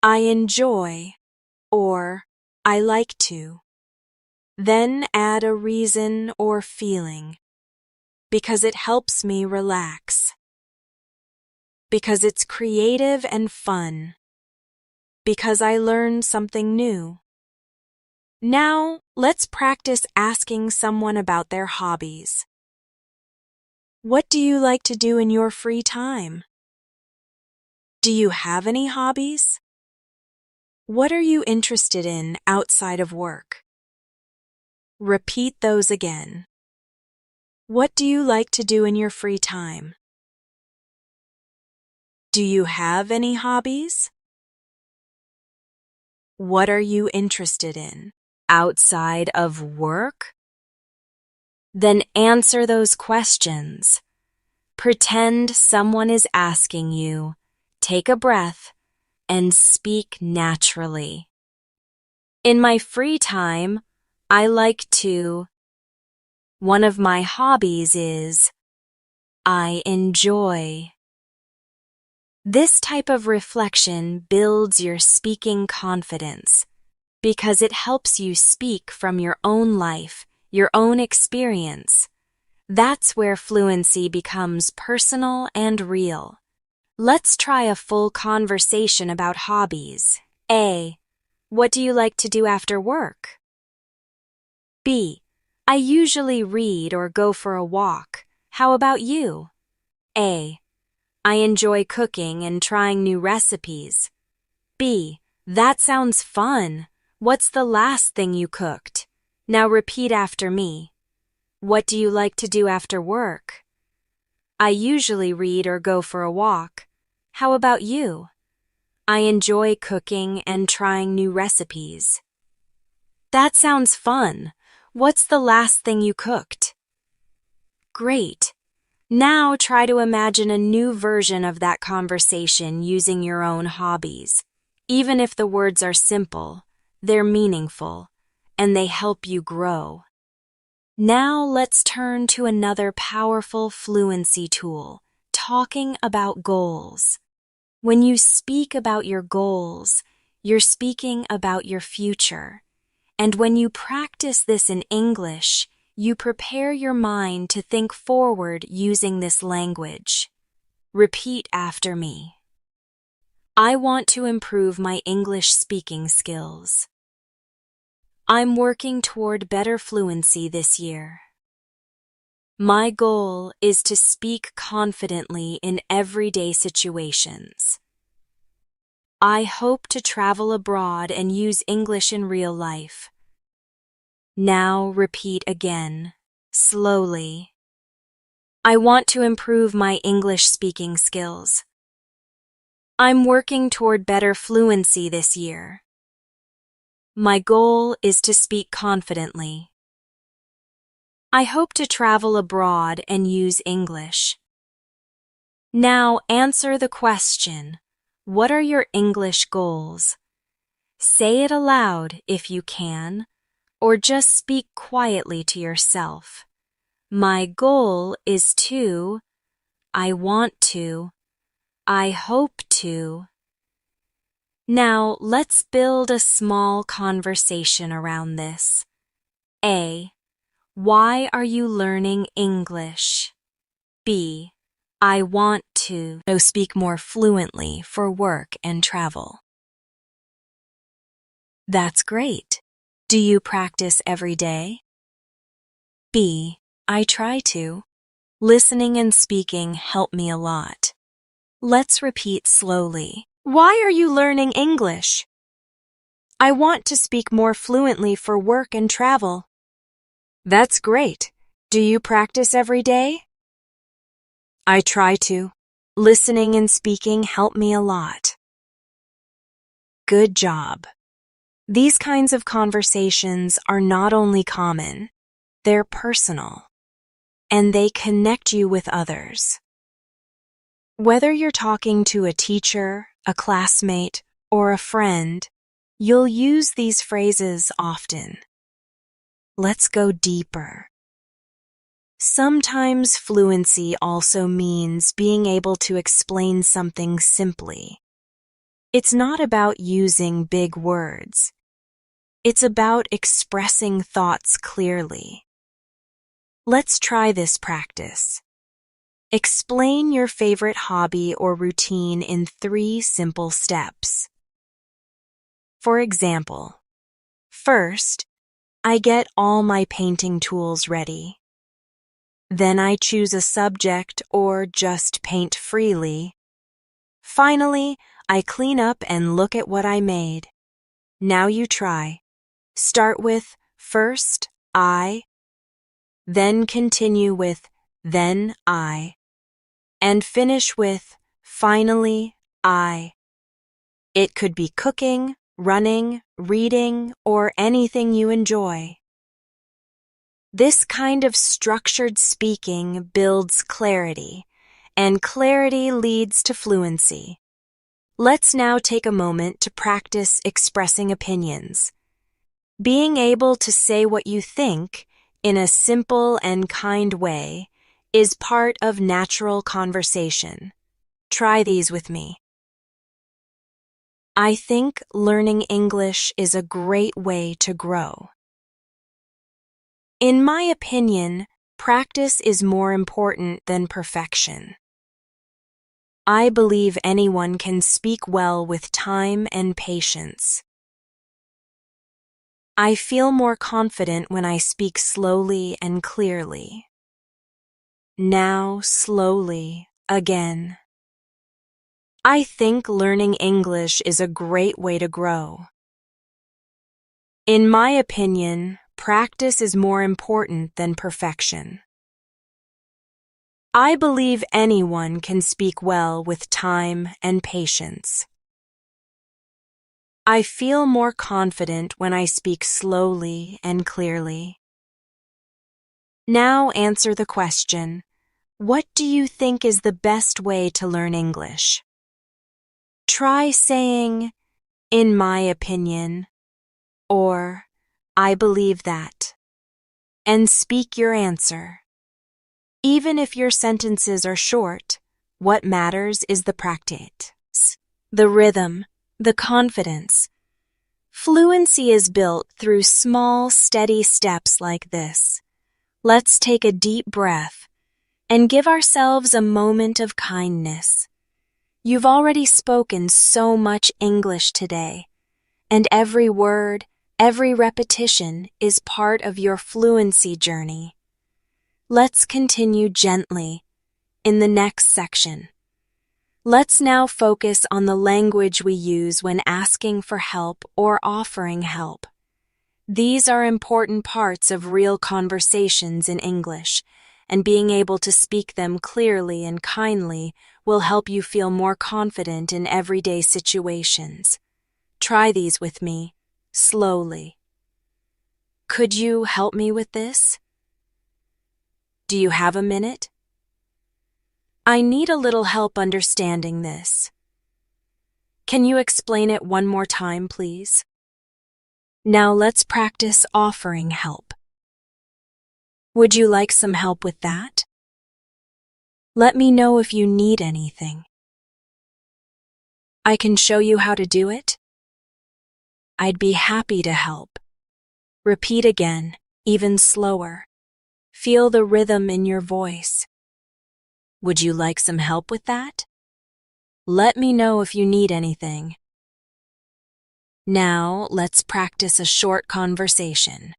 I enjoy, or I like to. Then add a reason or feeling. Because it helps me relax. Because it's creative and fun. Because I learn something new. Now, let's practice asking someone about their hobbies. What do you like to do in your free time? Do you have any hobbies? What are you interested in outside of work? Repeat those again. What do you like to do in your free time? Do you have any hobbies? What are you interested in? Outside of work? Then answer those questions. Pretend someone is asking you. Take a breath and speak naturally. In my free time, I like to. One of my hobbies is. I enjoy. This type of reflection builds your speaking confidence because it helps you speak from your own life, your own experience. That's where fluency becomes personal and real. Let's try a full conversation about hobbies. A. What do you like to do after work? B. I usually read or go for a walk. How about you? A. I enjoy cooking and trying new recipes. B. That sounds fun. What's the last thing you cooked? Now repeat after me. What do you like to do after work? I usually read or go for a walk. How about you? I enjoy cooking and trying new recipes. That sounds fun. What's the last thing you cooked? Great. Now try to imagine a new version of that conversation using your own hobbies. Even if the words are simple, they're meaningful, and they help you grow. Now let's turn to another powerful fluency tool, talking about goals. When you speak about your goals, you're speaking about your future. And when you practice this in English, you prepare your mind to think forward using this language. Repeat after me. I want to improve my English speaking skills. I'm working toward better fluency this year. My goal is to speak confidently in everyday situations. I hope to travel abroad and use English in real life. Now repeat again, slowly. I want to improve my English speaking skills. I'm working toward better fluency this year. My goal is to speak confidently. I hope to travel abroad and use English. Now answer the question, what are your English goals? Say it aloud if you can, or just speak quietly to yourself. My goal is to, I want to, I hope to. Now let's build a small conversation around this. A. Why are you learning English? B. I want to speak more fluently for work and travel. That's great. Do you practice every day? B. I try to. Listening and speaking help me a lot. Let's repeat slowly. Why are you learning English? I want to speak more fluently for work and travel. That's great. Do you practice every day? I try to. Listening and speaking help me a lot. Good job. These kinds of conversations are not only common, they're personal, and they connect you with others. Whether you're talking to a teacher, a classmate, or a friend, you'll use these phrases often. Let's go deeper. Sometimes fluency also means being able to explain something simply. It's not about using big words. It's about expressing thoughts clearly. Let's try this practice. Explain your favorite hobby or routine in 3 simple steps. For example, first, I get all my painting tools ready. Then I choose a subject or just paint freely. Finally, I clean up and look at what I made. Now you try. Start with first, I, then continue with then I, and finish with finally, I. It could be cooking, running, reading, or anything you enjoy. This kind of structured speaking builds clarity, and clarity leads to fluency. Let's now take a moment to practice expressing opinions. Being able to say what you think in a simple and kind way is part of natural conversation. Try these with me. I think learning English is a great way to grow. In my opinion, practice is more important than perfection. I believe anyone can speak well with time and patience. I feel more confident when I speak slowly and clearly. Now, slowly, again. I think learning English is a great way to grow. In my opinion, practice is more important than perfection. I believe anyone can speak well with time and patience. I feel more confident when I speak slowly and clearly. Now answer the question, what do you think is the best way to learn English? Try saying, in my opinion, or I believe that, and speak your answer. Even if your sentences are short, what matters is the practice, the rhythm, the confidence. Fluency is built through small, steady steps like this. Let's take a deep breath and give ourselves a moment of kindness. You've already spoken so much English today, and every word, every repetition is part of your fluency journey. Let's continue gently in the next section. Let's now focus on the language we use when asking for help or offering help. These are important parts of real conversations in English, and being able to speak them clearly and kindly will help you feel more confident in everyday situations. Try these with me, slowly. Could you help me with this? Do you have a minute? I need a little help understanding this. Can you explain it one more time, please? Now let's practice offering help. Would you like some help with that? Let me know if you need anything. I can show you how to do it. I'd be happy to help. Repeat again, even slower. Feel the rhythm in your voice. Would you like some help with that? Let me know if you need anything. Now, let's practice a short conversation.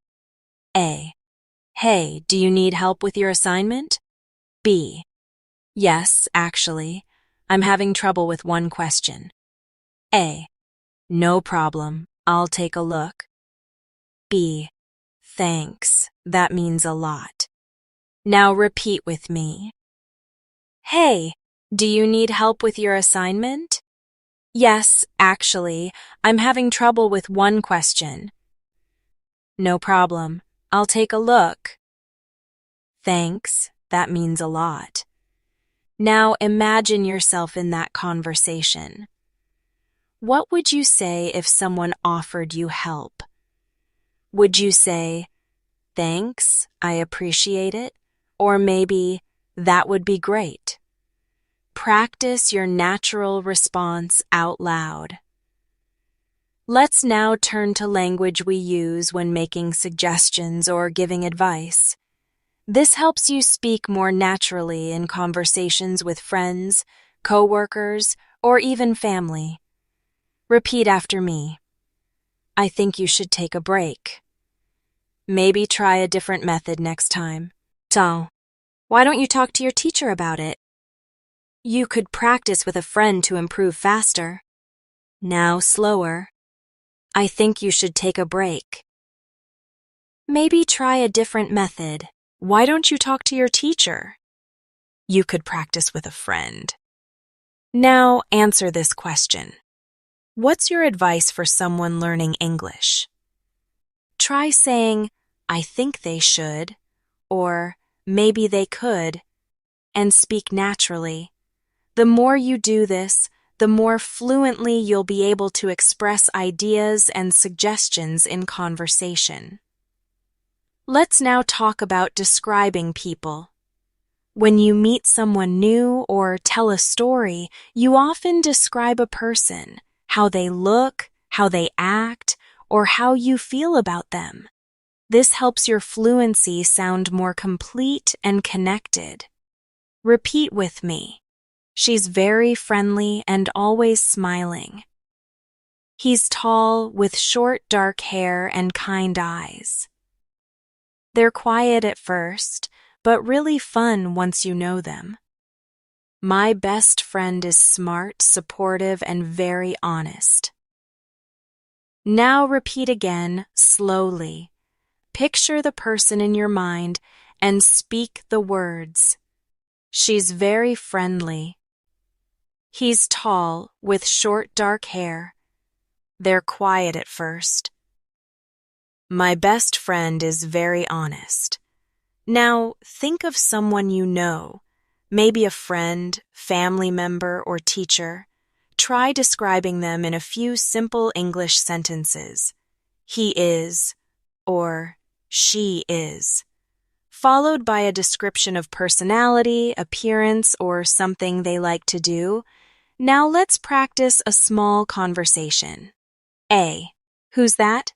A. Hey, do you need help with your assignment? B. Yes, actually. I'm having trouble with one question. A. No problem. I'll take a look. B. Thanks. That means a lot. Now repeat with me. Hey, do you need help with your assignment? Yes, actually, I'm having trouble with one question. No problem. I'll take a look. Thanks. That means a lot. Now imagine yourself in that conversation. What would you say if someone offered you help? Would you say, thanks, I appreciate it, or maybe, that would be great? Practice your natural response out loud. Let's now turn to language we use when making suggestions or giving advice. This helps you speak more naturally in conversations with friends, coworkers, or even family. Repeat after me. I think you should take a break. Maybe try a different method next time. So, why don't you talk to your teacher about it? You could practice with a friend to improve faster. Now slower. I think you should take a break. Maybe try a different method. Why don't you talk to your teacher? You could practice with a friend. Now answer this question. What's your advice for someone learning English? Try saying, I think they should, or maybe they could, and speak naturally. The more you do this, the more fluently you'll be able to express ideas and suggestions in conversation. Let's now talk about describing people. When you meet someone new or tell a story, you often describe a person, how they look, how they act, or how you feel about them. This helps your fluency sound more complete and connected. Repeat with me. She's very friendly and always smiling. He's tall with short dark hair and kind eyes. They're quiet at first, but really fun once you know them. My best friend is smart, supportive, and very honest. Now repeat again, slowly. Picture the person in your mind and speak the words. She's very friendly. He's tall, with short dark hair. They're quiet at first. My best friend is very honest. Now, think of someone you know, maybe a friend, family member, or teacher. Try describing them in a few simple English sentences. He is, or she is, followed by a description of personality, appearance, or something they like to do. Now let's practice a small conversation. A. Who's that?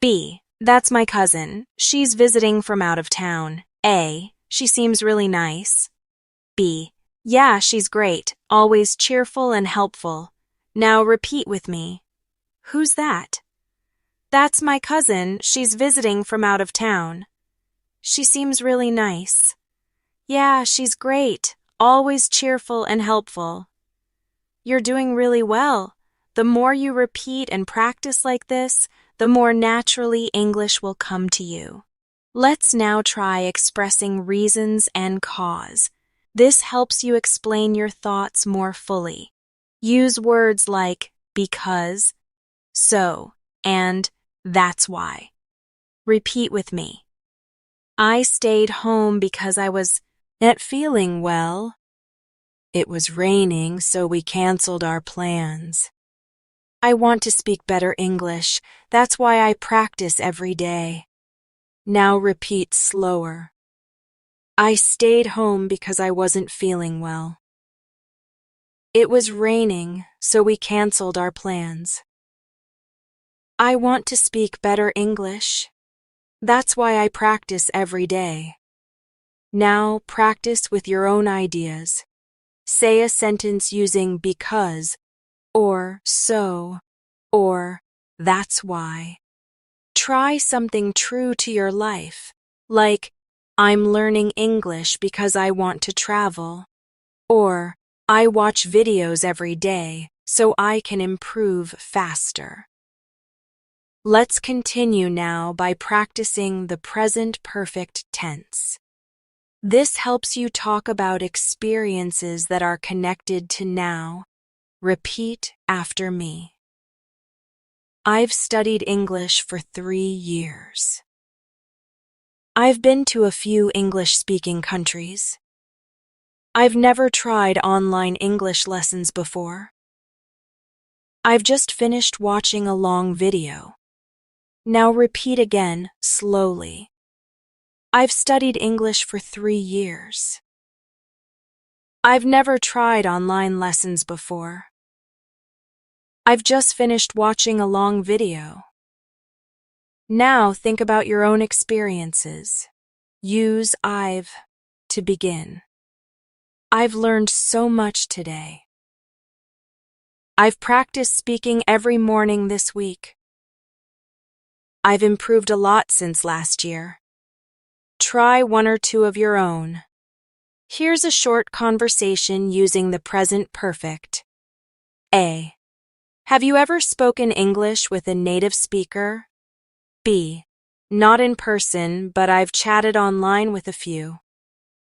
B. That's my cousin. She's visiting from out of town. A. She seems really nice. B. Yeah, she's great, always cheerful and helpful. Now repeat with me. Who's that? That's my cousin. She's visiting from out of town. She seems really nice. Yeah, she's great, always cheerful and helpful. You're doing really well. The more you repeat and practice like this, the more naturally English will come to you. Let's now try expressing reasons and cause. This helps you explain your thoughts more fully. Use words like because, so, and that's why. Repeat with me. I stayed home because I was not feeling well. It was raining, so we canceled our plans. I want to speak better English. That's why I practice every day. Now repeat slower. I stayed home because I wasn't feeling well. It was raining, so we canceled our plans. I want to speak better English. That's why I practice every day. Now practice with your own ideas. Say a sentence using because, or so, or that's why. Try something true to your life, like I'm learning English because I want to travel, or I watch videos every day so I can improve faster. Let's continue now by practicing the present perfect tense. This helps you talk about experiences that are connected to now. Repeat after me. I've studied English for 3 years. I've been to a few English-speaking countries. I've never tried online English lessons before. I've just finished watching a long video. Now repeat again, slowly. I've studied English for 3 years. I've never tried online lessons before. I've just finished watching a long video. Now think about your own experiences. Use I've to begin. I've learned so much today. I've practiced speaking every morning this week. I've improved a lot since last year. Try 1 or 2 of your own. Here's a short conversation using the present perfect. A. Have you ever spoken English with a native speaker? B. Not in person, but I've chatted online with a few.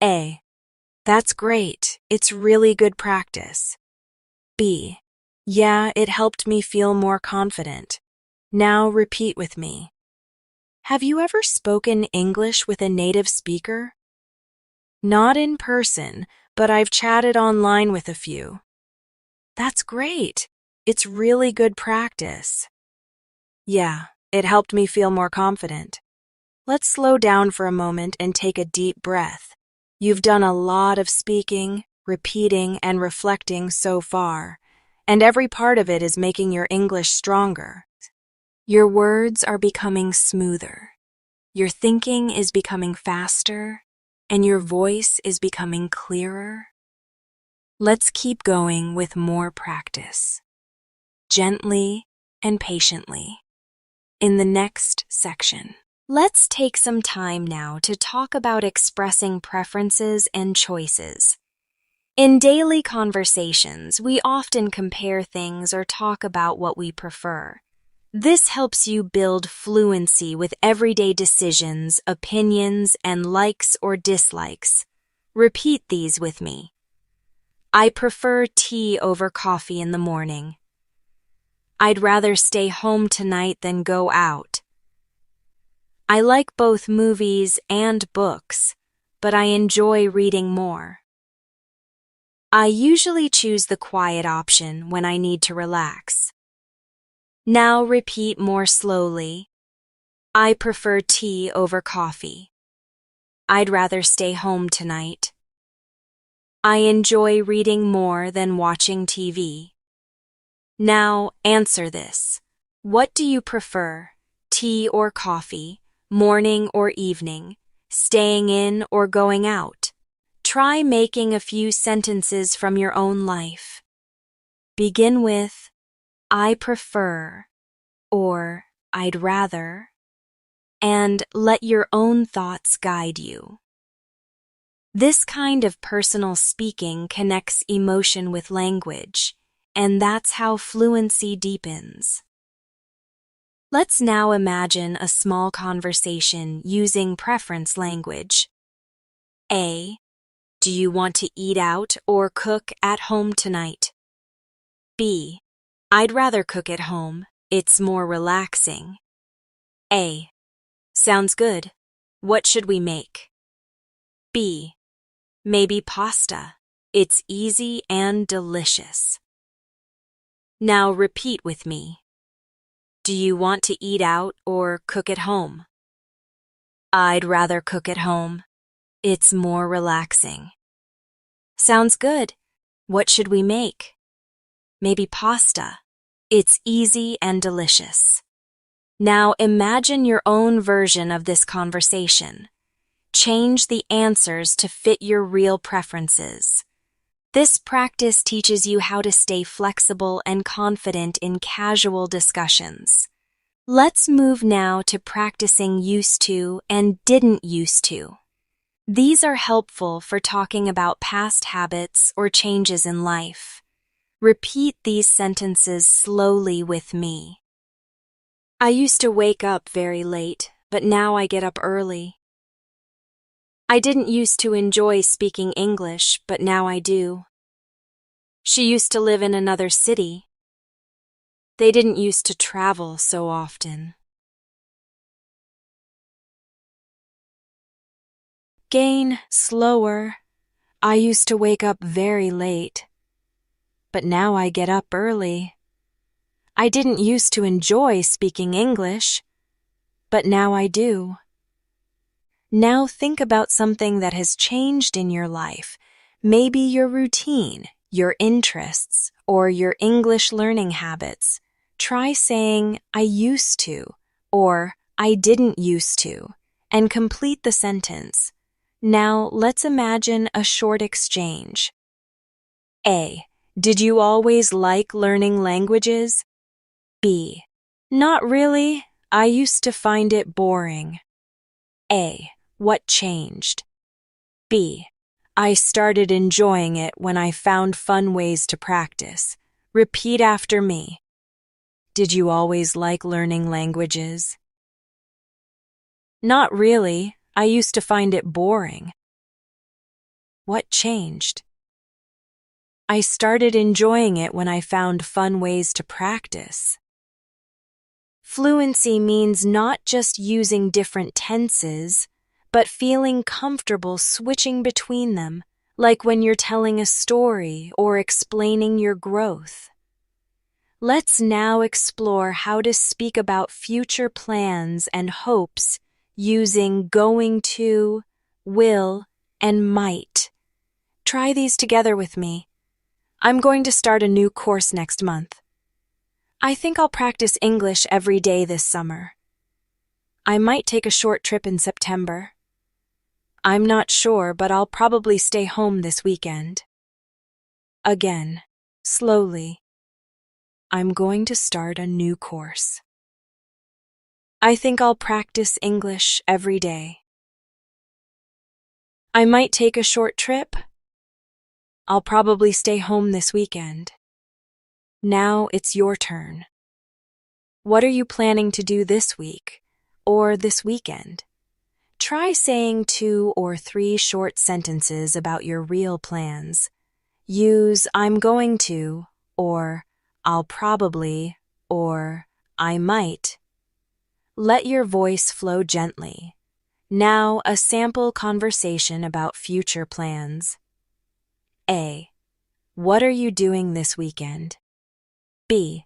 A. That's great. It's really good practice. B. Yeah, it helped me feel more confident. Now repeat with me. Have you ever spoken English with a native speaker? Not in person, but I've chatted online with a few. That's great. It's really good practice. Yeah, it helped me feel more confident. Let's slow down for a moment and take a deep breath. You've done a lot of speaking, repeating, and reflecting so far, and every part of it is making your English stronger. Your words are becoming smoother. Your thinking is becoming faster, and your voice is becoming clearer. Let's keep going with more practice, gently and patiently, in the next section. Let's take some time now to talk about expressing preferences and choices. In daily conversations, we often compare things or talk about what we prefer. This helps you build fluency with everyday decisions, opinions, and likes or dislikes. Repeat these with me. I prefer tea over coffee in the morning. I'd rather stay home tonight than go out. I like both movies and books, but I enjoy reading more. I usually choose the quiet option when I need to relax. Now repeat more slowly. I prefer tea over coffee. I'd rather stay home tonight. I enjoy reading more than watching TV. Now answer this. What do you prefer, tea or coffee, morning or evening, staying in or going out? Try making a few sentences from your own life. Begin with, I prefer, or I'd rather, and let your own thoughts guide you. This kind of personal speaking connects emotion with language, and that's how fluency deepens. Let's now imagine a small conversation using preference language. A. Do you want to eat out or cook at home tonight? B. I'd rather cook at home. It's more relaxing. A. Sounds good. What should we make? B. Maybe pasta. It's easy and delicious. Now repeat with me. Do you want to eat out or cook at home? I'd rather cook at home. It's more relaxing. Sounds good. What should we make? Maybe pasta. It's easy and delicious. Now imagine your own version of this conversation. Change the answers to fit your real preferences. This practice teaches you how to stay flexible and confident in casual discussions. Let's move now to practicing used to and didn't used to. These are helpful for talking about past habits or changes in life. Repeat these sentences slowly with me. I used to wake up very late, but now I get up early. I didn't used to enjoy speaking English, but now I do. She used to live in another city. They didn't used to travel so often. Gain, slower. I used to wake up very late, but now I get up early. I didn't used to enjoy speaking English, but now I do. Now think about something that has changed in your life, maybe your routine, your interests, or your English learning habits. Try saying, I used to, or I didn't used to, and complete the sentence. Now let's imagine a short exchange. A. Did you always like learning languages? B. Not really. I used to find it boring. A. What changed? B. I started enjoying it when I found fun ways to practice. Repeat after me. Did you always like learning languages? Not really. I used to find it boring. What changed? I started enjoying it when I found fun ways to practice. Fluency means not just using different tenses, but feeling comfortable switching between them, like when you're telling a story or explaining your growth. Let's now explore how to speak about future plans and hopes using going to, will, and might. Try these together with me. I'm going to start a new course next month. I think I'll practice English every day this summer. I might take a short trip in September. I'm not sure, but I'll probably stay home this weekend. Again, slowly. I'm going to start a new course. I think I'll practice English every day. I might take a short trip. I'll probably stay home this weekend. Now it's your turn. What are you planning to do this week or this weekend? Try saying 2 or 3 short sentences about your real plans. Use I'm going to, or I'll probably, or I might. Let your voice flow gently. Now a sample conversation about future plans. A. What are you doing this weekend? B.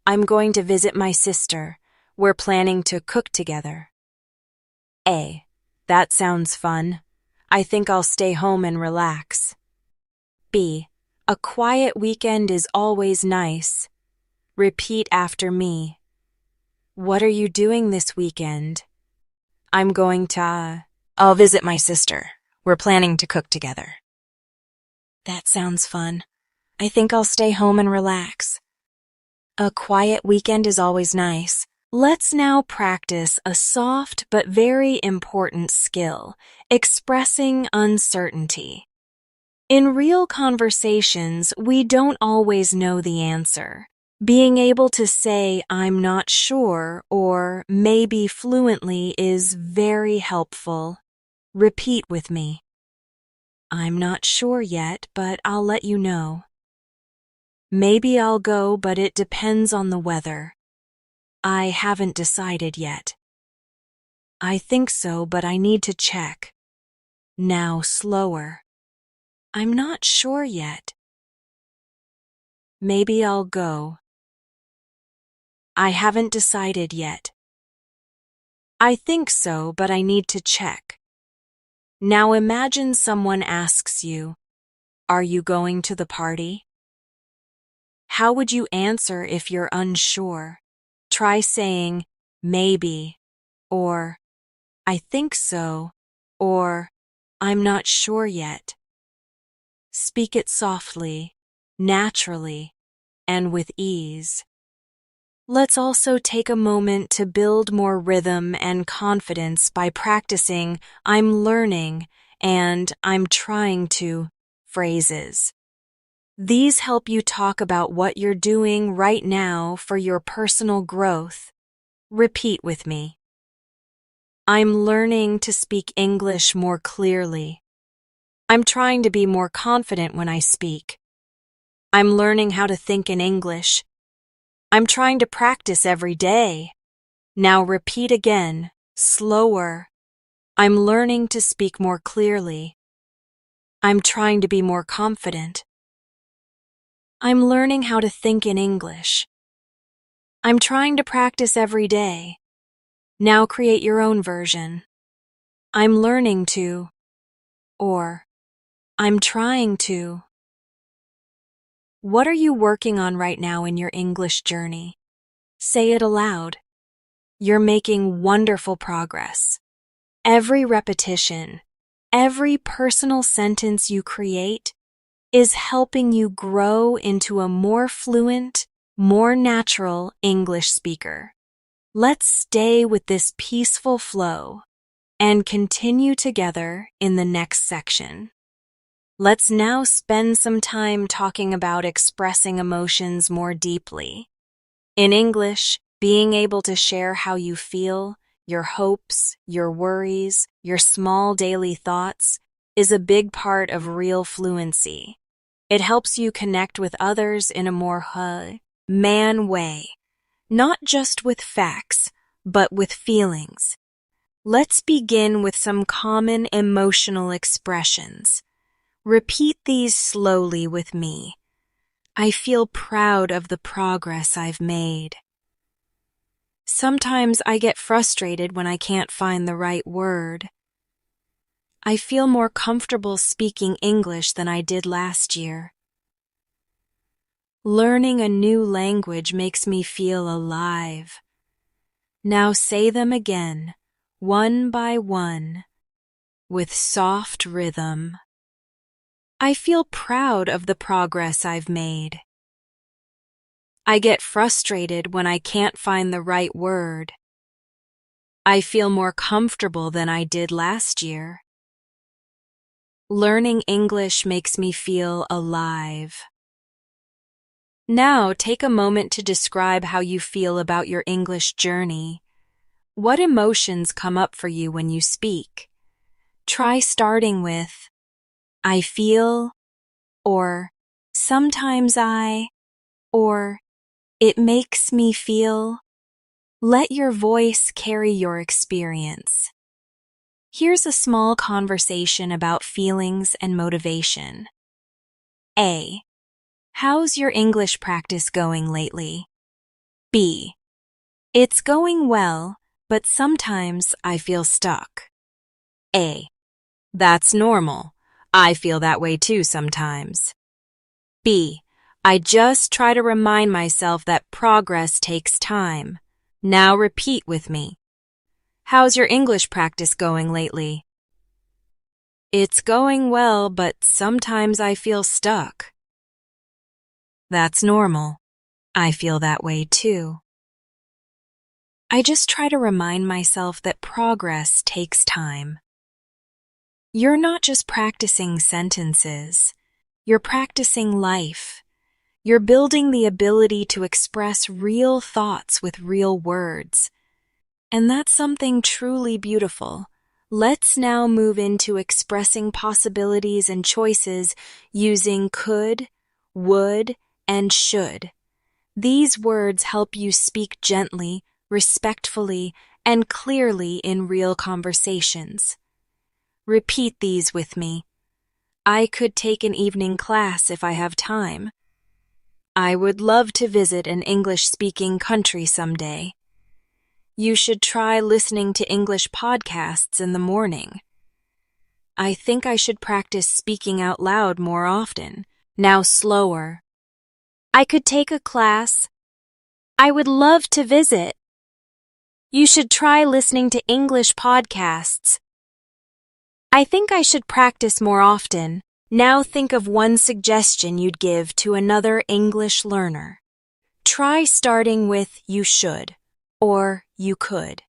I'm going to visit my sister. We're planning to cook together. A. That sounds fun. I think I'll stay home and relax. B. A quiet weekend is always nice. Repeat after me. What are you doing this weekend? I'm going to... I'll visit my sister. We're planning to cook together. That sounds fun. I think I'll stay home and relax. A quiet weekend is always nice. Let's now practice a soft but very important skill, expressing uncertainty. In real conversations, we don't always know the answer. Being able to say, I'm not sure, or maybe fluently is very helpful. Repeat with me. I'm not sure yet, but I'll let you know. Maybe I'll go, but it depends on the weather. I haven't decided yet. I think so, but I need to check. Now slower. I'm not sure yet. Maybe I'll go. I haven't decided yet. I think so, but I need to check. Now imagine someone asks you, are you going to the party? How would you answer if you're unsure? Try saying, maybe, or I think so, or I'm not sure yet. Speak it softly, naturally, and with ease. Let's also take a moment to build more rhythm and confidence by practicing I'm learning and I'm trying to phrases. These help you talk about what you're doing right now for your personal growth. Repeat with me. I'm learning to speak English more clearly. I'm trying to be more confident when I speak. I'm learning how to think in English. I'm trying to practice every day. Now repeat again, slower. I'm learning to speak more clearly. I'm trying to be more confident. I'm learning how to think in English. I'm trying to practice every day. Now create your own version. I'm learning to, or I'm trying to. What are you working on right now in your English journey? Say it aloud. You're making wonderful progress. Every repetition, every personal sentence you create is helping you grow into a more fluent, more natural English speaker. Let's stay with this peaceful flow and continue together in the next section. Let's now spend some time talking about expressing emotions more deeply. In English, being able to share how you feel, your hopes, your worries, your small daily thoughts is a big part of real fluency. It helps you connect with others in a more man way, not just with facts, but with feelings. Let's begin with some common emotional expressions. Repeat these slowly with me. I feel proud of the progress I've made. Sometimes I get frustrated when I can't find the right word. I feel more comfortable speaking English than I did last year. Learning a new language makes me feel alive. Now say them again, one by one, with soft rhythm. I feel proud of the progress I've made. I get frustrated when I can't find the right word. I feel more comfortable than I did last year. Learning English makes me feel alive. Now take a moment to describe how you feel about your English journey. What emotions come up for you when you speak? Try starting with, I feel, or sometimes or it makes me feel. Let your voice carry your experience. Here's a small conversation about feelings and motivation. A. How's your English practice going lately? B. It's going well, but sometimes I feel stuck. A. That's normal. I feel that way too sometimes. B. I just try to remind myself that progress takes time. Now repeat with me. How's your English practice going lately? It's going well, but sometimes I feel stuck. That's normal. I feel that way too. I just try to remind myself that progress takes time. You're not just practicing sentences. You're practicing life. You're building the ability to express real thoughts with real words. And that's something truly beautiful. Let's now move into expressing possibilities and choices using could, would, and should. These words help you speak gently, respectfully, and clearly in real conversations. Repeat these with me. I could take an evening class if I have time. I would love to visit an English-speaking country someday. You should try listening to English podcasts in the morning. I think I should practice speaking out loud more often. Now slower. I could take a class. I would love to visit. You should try listening to English podcasts. I think I should practice more often. Now think of one suggestion you'd give to another English learner. Try starting with you should or you could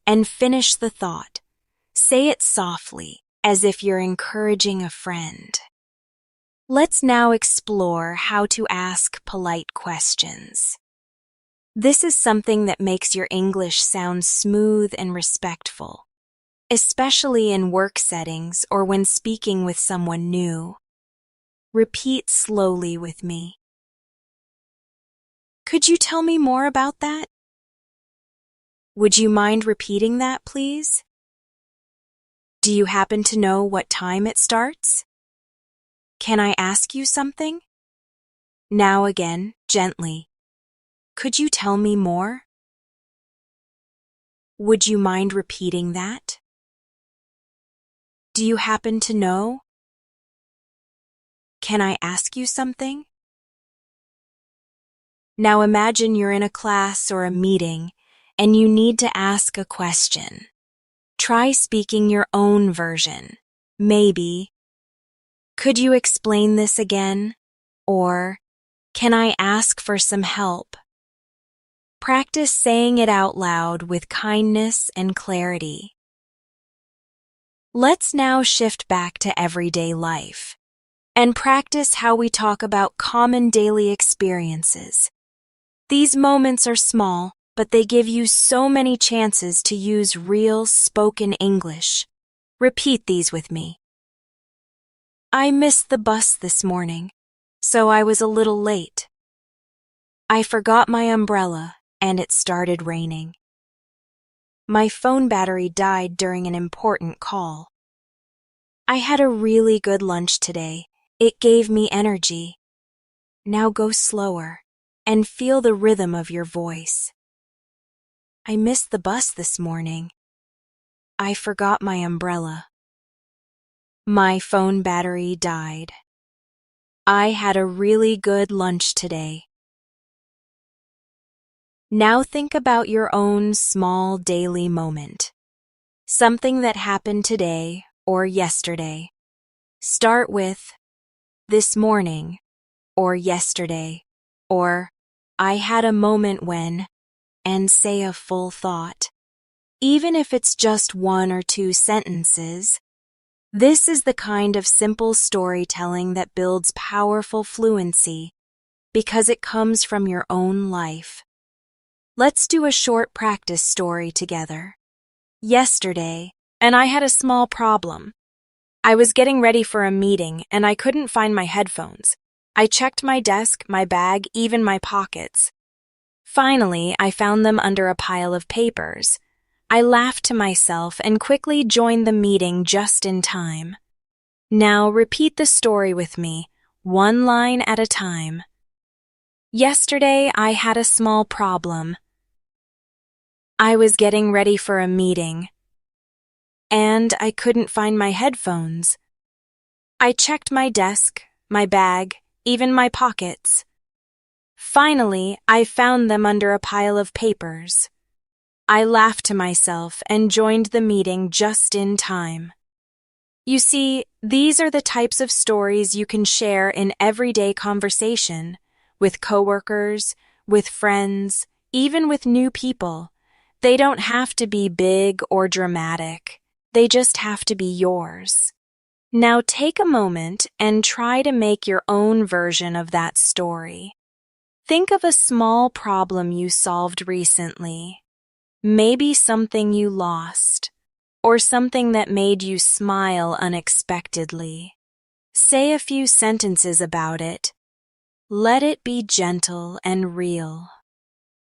and finish the thought. Say it softly, as if you're encouraging a friend. Let's now explore how to ask polite questions. This is something that makes your English sound smooth and respectful, especially in work settings or when speaking with someone new. Repeat slowly with me. Could you tell me more about that? Would you mind repeating that, please? Do you happen to know what time it starts? Can I ask you something? Now again, gently. Could you tell me more? Would you mind repeating that? Do you happen to know? Can I ask you something? Now imagine you're in a class or a meeting and you need to ask a question. Try speaking your own version. Maybe, could you explain this again? Or, can I ask for some help? Practice saying it out loud with kindness and clarity. Let's now shift back to everyday life and practice how we talk about common daily experiences. These moments are small, but they give you so many chances to use real spoken English. Repeat these with me. I missed the bus this morning. so I was a little late. I forgot my umbrella and it started raining. My phone battery died during an important call. I had a really good lunch today. It gave me energy. Now go slower and feel the rhythm of your voice. I missed the bus this morning. I forgot my umbrella. My phone battery died. I had a really good lunch today. Now think about your own small daily moment. Something that happened today or yesterday. Start with this morning or yesterday or I had a moment when, and say a full thought. Even if it's just 1 or 2 sentences, this is the kind of simple storytelling that builds powerful fluency because it comes from your own life. Let's do a short practice story together. Yesterday, and I had a small problem. I was getting ready for a meeting and I couldn't find my headphones. I checked my desk, my bag, even my pockets. Finally, I found them under a pile of papers. I laughed to myself and quickly joined the meeting just in time. Now repeat the story with me, one line at a time. Yesterday, I had a small problem. I was getting ready for a meeting, and I couldn't find my headphones. I checked my desk, my bag, even my pockets. Finally, I found them under a pile of papers. I laughed to myself and joined the meeting just in time. You see, these are the types of stories you can share in everyday conversation, with coworkers, with friends, even with new people. They don't have to be big or dramatic. They just have to be yours. Now take a moment and try to make your own version of that story. Think of a small problem you solved recently. Maybe something you lost, or something that made you smile unexpectedly. Say a few sentences about it. Let it be gentle and real.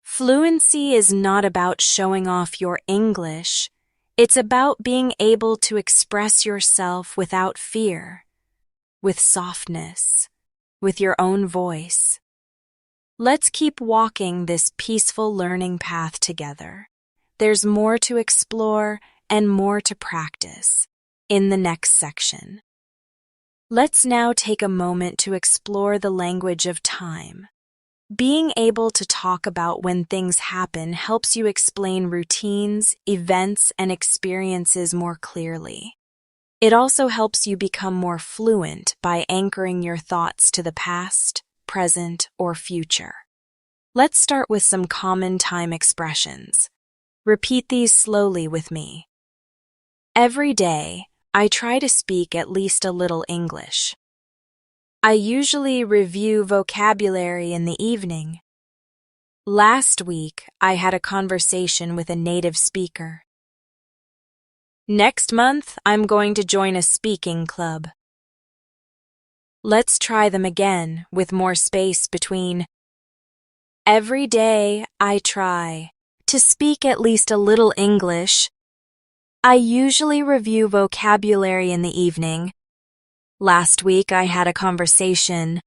Fluency is not about showing off your English. It's about being able to express yourself without fear, with softness, with your own voice. Let's keep walking this peaceful learning path together. There's more to explore and more to practice in the next section. Let's now take a moment to explore the language of time. Being able to talk about when things happen helps you explain routines, events, and experiences more clearly. It also helps you become more fluent by anchoring your thoughts to the past, present, or future. Let's start with some common time expressions. Repeat these slowly with me. Every day, I try to speak at least a little English. I usually review vocabulary in the evening. Last week, I had a conversation with a native speaker. Next month, I'm going to join a speaking club. Let's try them again with more space between. Every day, I try to speak at least a little English. I usually review vocabulary in the evening. Last week I had a conversation.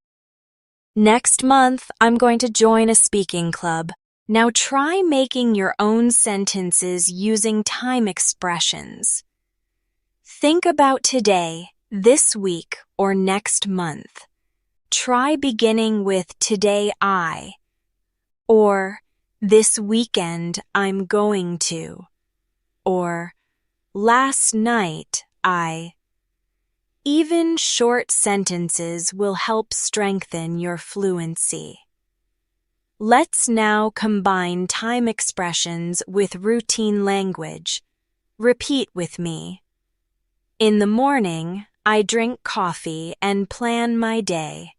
Next month I'm going to join a speaking club. Now try making your own sentences using time expressions. Think about today, this week, or next month. Try beginning with today I, or this weekend I'm going to, or last night I. Even short sentences will help strengthen your fluency. Let's now combine time expressions with routine language. Repeat with me. In the morning, I drink coffee and plan my day.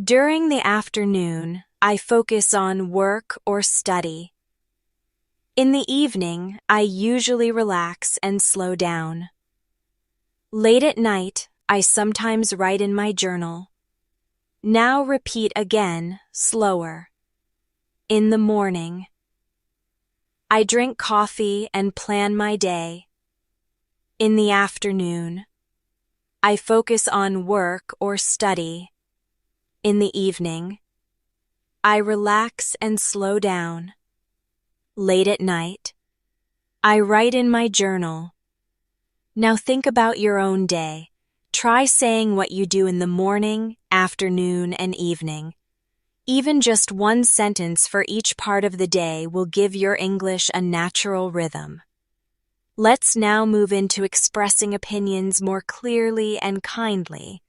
During the afternoon, I focus on work or study. In the evening, I usually relax and slow down. Late at night, I sometimes write in my journal. Now repeat again, slower. In the morning. I drink coffee and plan my day. In the afternoon. I focus on work or study. In the evening. I relax and slow down. Late at night. I write in my journal. Now think about your own day. Try saying what you do in the morning, afternoon, and evening. Even just one sentence for each part of the day will give your English a natural rhythm. Let's now move into expressing opinions more clearly and kindly.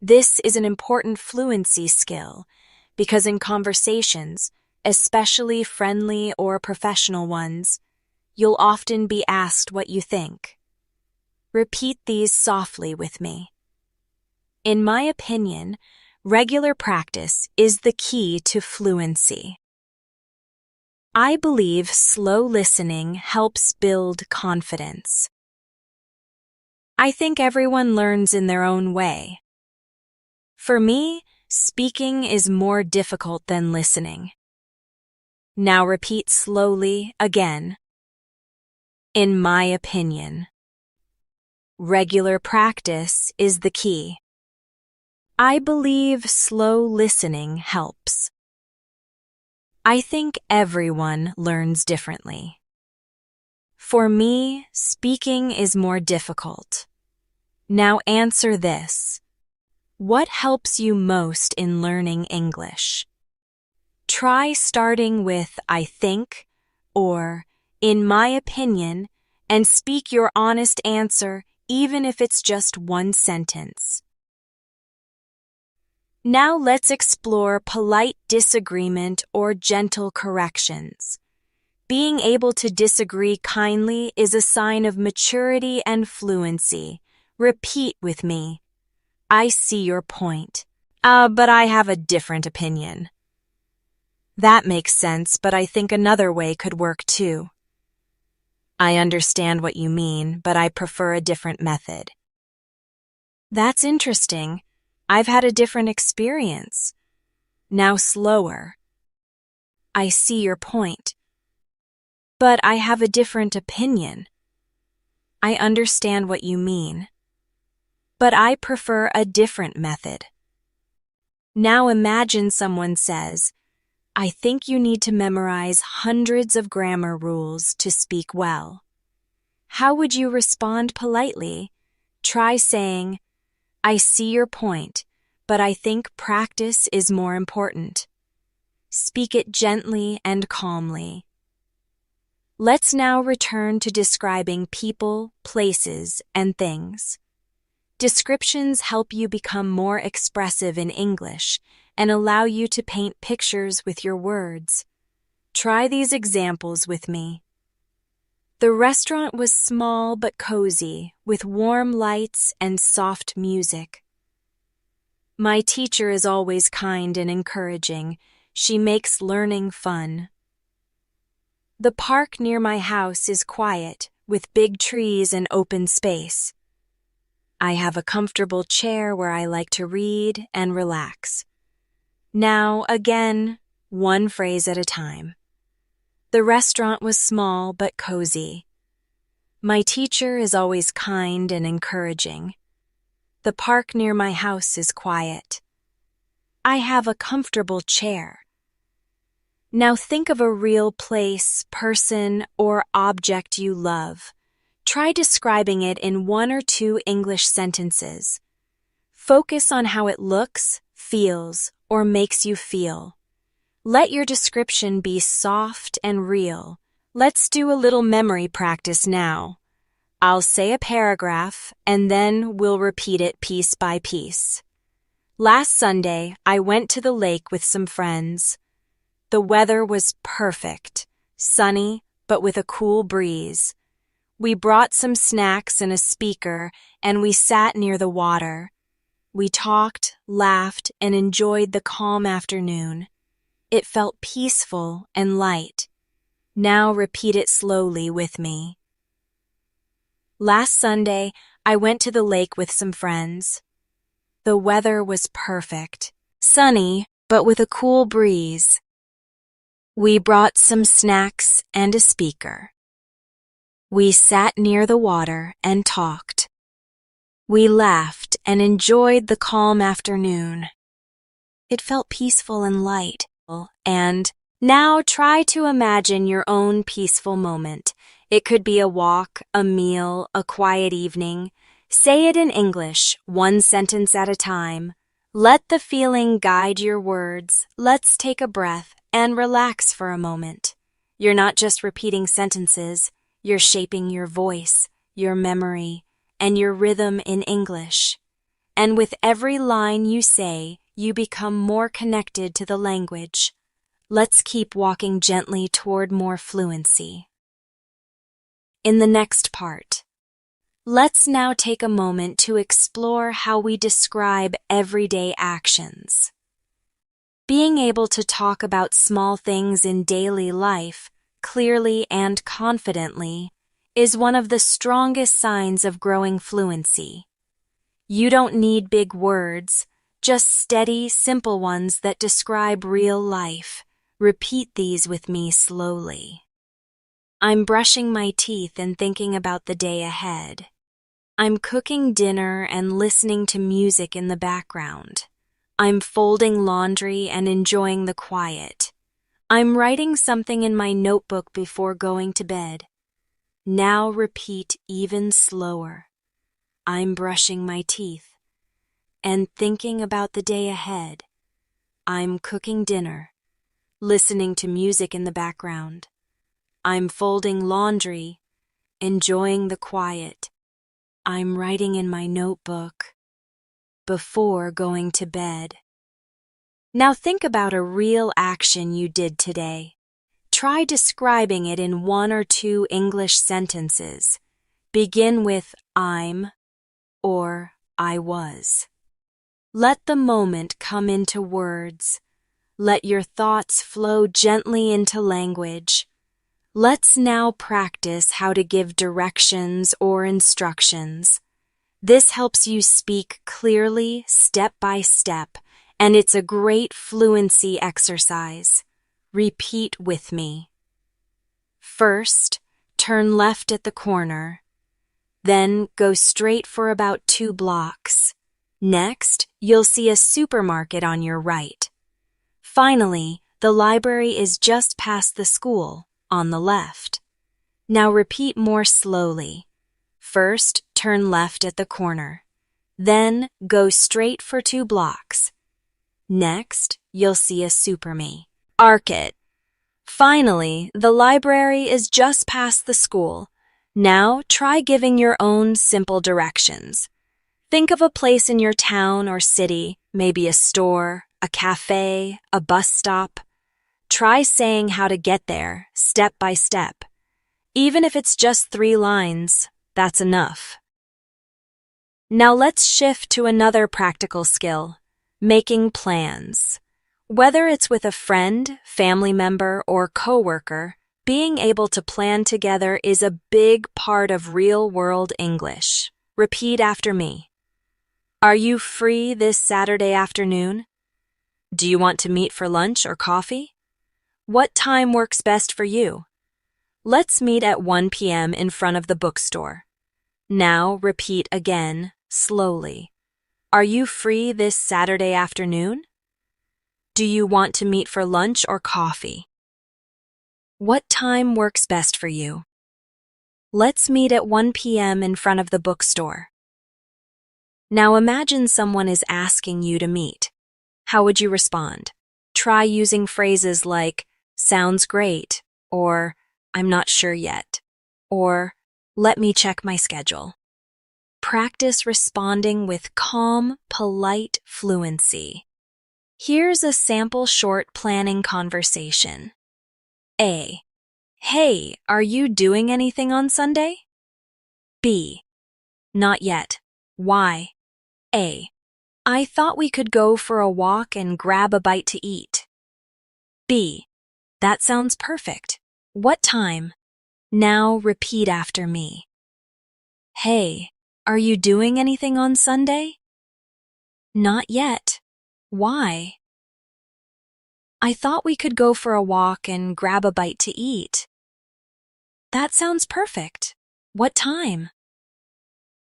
This is an important fluency skill because in conversations, especially friendly or professional ones, you'll often be asked what you think. Repeat these softly with me. In my opinion, regular practice is the key to fluency. I believe slow listening helps build confidence. I think everyone learns in their own way. For me, speaking is more difficult than listening. Now repeat slowly again. In my opinion. Regular practice is the key. I believe slow listening helps. I think everyone learns differently. For me, speaking is more difficult. Now answer this. What helps you most in learning English? Try starting with I think or in my opinion and speak your honest answer even if it's just one sentence. Now let's explore polite disagreement or gentle corrections. Being able to disagree kindly is a sign of maturity and fluency. Repeat with me. I see your point. But I have a different opinion. That makes sense, but I think another way could work too. I understand what you mean, but I prefer a different method. That's interesting. I've had a different experience. Now slower. I see your point. But I have a different opinion. I understand what you mean. But I prefer a different method. Now imagine someone says, I think you need to memorize hundreds of grammar rules to speak well. How would you respond politely? Try saying, I see your point, but I think practice is more important. Speak it gently and calmly. Let's now return to describing people, places, and things. Descriptions help you become more expressive in English and allow you to paint pictures with your words. Try these examples with me. The restaurant was small but cozy, with warm lights and soft music. My teacher is always kind and encouraging. She makes learning fun. The park near my house is quiet, with big trees and open space. I have a comfortable chair where I like to read and relax. Now, again, one phrase at a time. The restaurant was small but cozy. My teacher is always kind and encouraging. The park near my house is quiet. I have a comfortable chair. Now think of a real place, person, or object you love. Try describing it in 1 or 2 English sentences. Focus on how it looks, feels, or makes you feel. Let your description be soft and real. Let's do a little memory practice now. I'll say a paragraph, and then we'll repeat it piece by piece. Last Sunday, I went to the lake with some friends. The weather was perfect, sunny, but with a cool breeze. We brought some snacks and a speaker, and we sat near the water. We talked, laughed, and enjoyed the calm afternoon. It felt peaceful and light. Now repeat it slowly with me. Last Sunday, I went to the lake with some friends. The weather was perfect, sunny but with a cool breeze. We brought some snacks and a speaker. We sat near the water and talked. We laughed and enjoyed the calm afternoon. It felt peaceful and light. And now try to imagine your own peaceful moment. It could be a walk, a meal, a quiet evening. Say it in English, one sentence at a time. Let the feeling guide your words. Let's take a breath and relax for a moment. You're not just repeating sentences, you're shaping your voice, your memory, and your rhythm in English. And with every line you say, you become more connected to the language. Let's keep walking gently toward more fluency. In the next part, let's now take a moment to explore how we describe everyday actions. Being able to talk about small things in daily life clearly and confidently is one of the strongest signs of growing fluency. You don't need big words, just steady, simple ones that describe real life. Repeat these with me slowly. I'm brushing my teeth and thinking about the day ahead. I'm cooking dinner and listening to music in the background. I'm folding laundry and enjoying the quiet. I'm writing something in my notebook before going to bed. Now repeat even slower. I'm brushing my teeth and thinking about the day ahead. I'm cooking dinner, listening to music in the background. I'm folding laundry, enjoying the quiet. I'm writing in my notebook before going to bed. Now think about a real action you did today. Try describing it in 1 or 2 English sentences. Begin with I'm or I was. Let the moment come into words. Let your thoughts flow gently into language. Let's now practice how to give directions or instructions. This helps you speak clearly, step by step, and it's a great fluency exercise. Repeat with me. First, turn left at the corner. Then go straight for about 2 blocks. Next, you'll see a supermarket on your right. Finally, the library is just past the school, on the left. Now repeat more slowly. First, turn left at the corner. Then, go straight for 2 blocks. Next, you'll see a supermarket. Finally, the library is just past the school. Now, try giving your own simple directions. Think of a place in your town or city, maybe a store, a cafe, a bus stop. Try saying how to get there, step by step. Even if it's just 3 lines, that's enough. Now let's shift to another practical skill, making plans. Whether it's with a friend, family member, or coworker, being able to plan together is a big part of real-world English. Repeat after me. Are you free this Saturday afternoon? Do you want to meet for lunch or coffee? What time works best for you? Let's meet at 1 p.m. in front of the bookstore. Now repeat again, slowly. Are you free this Saturday afternoon? Do you want to meet for lunch or coffee? What time works best for you? Let's meet at 1 p.m. in front of the bookstore. Now imagine someone is asking you to meet. How would you respond? Try using phrases like, sounds great, or I'm not sure yet, or let me check my schedule. Practice responding with calm, polite fluency. Here's a sample short planning conversation. A. Hey, are you doing anything on Sunday? B. Not yet. Why? A. I thought we could go for a walk and grab a bite to eat. B. That sounds perfect. What time? Now repeat after me. Hey, are you doing anything on Sunday? Not yet. Why? I thought we could go for a walk and grab a bite to eat. That sounds perfect. What time?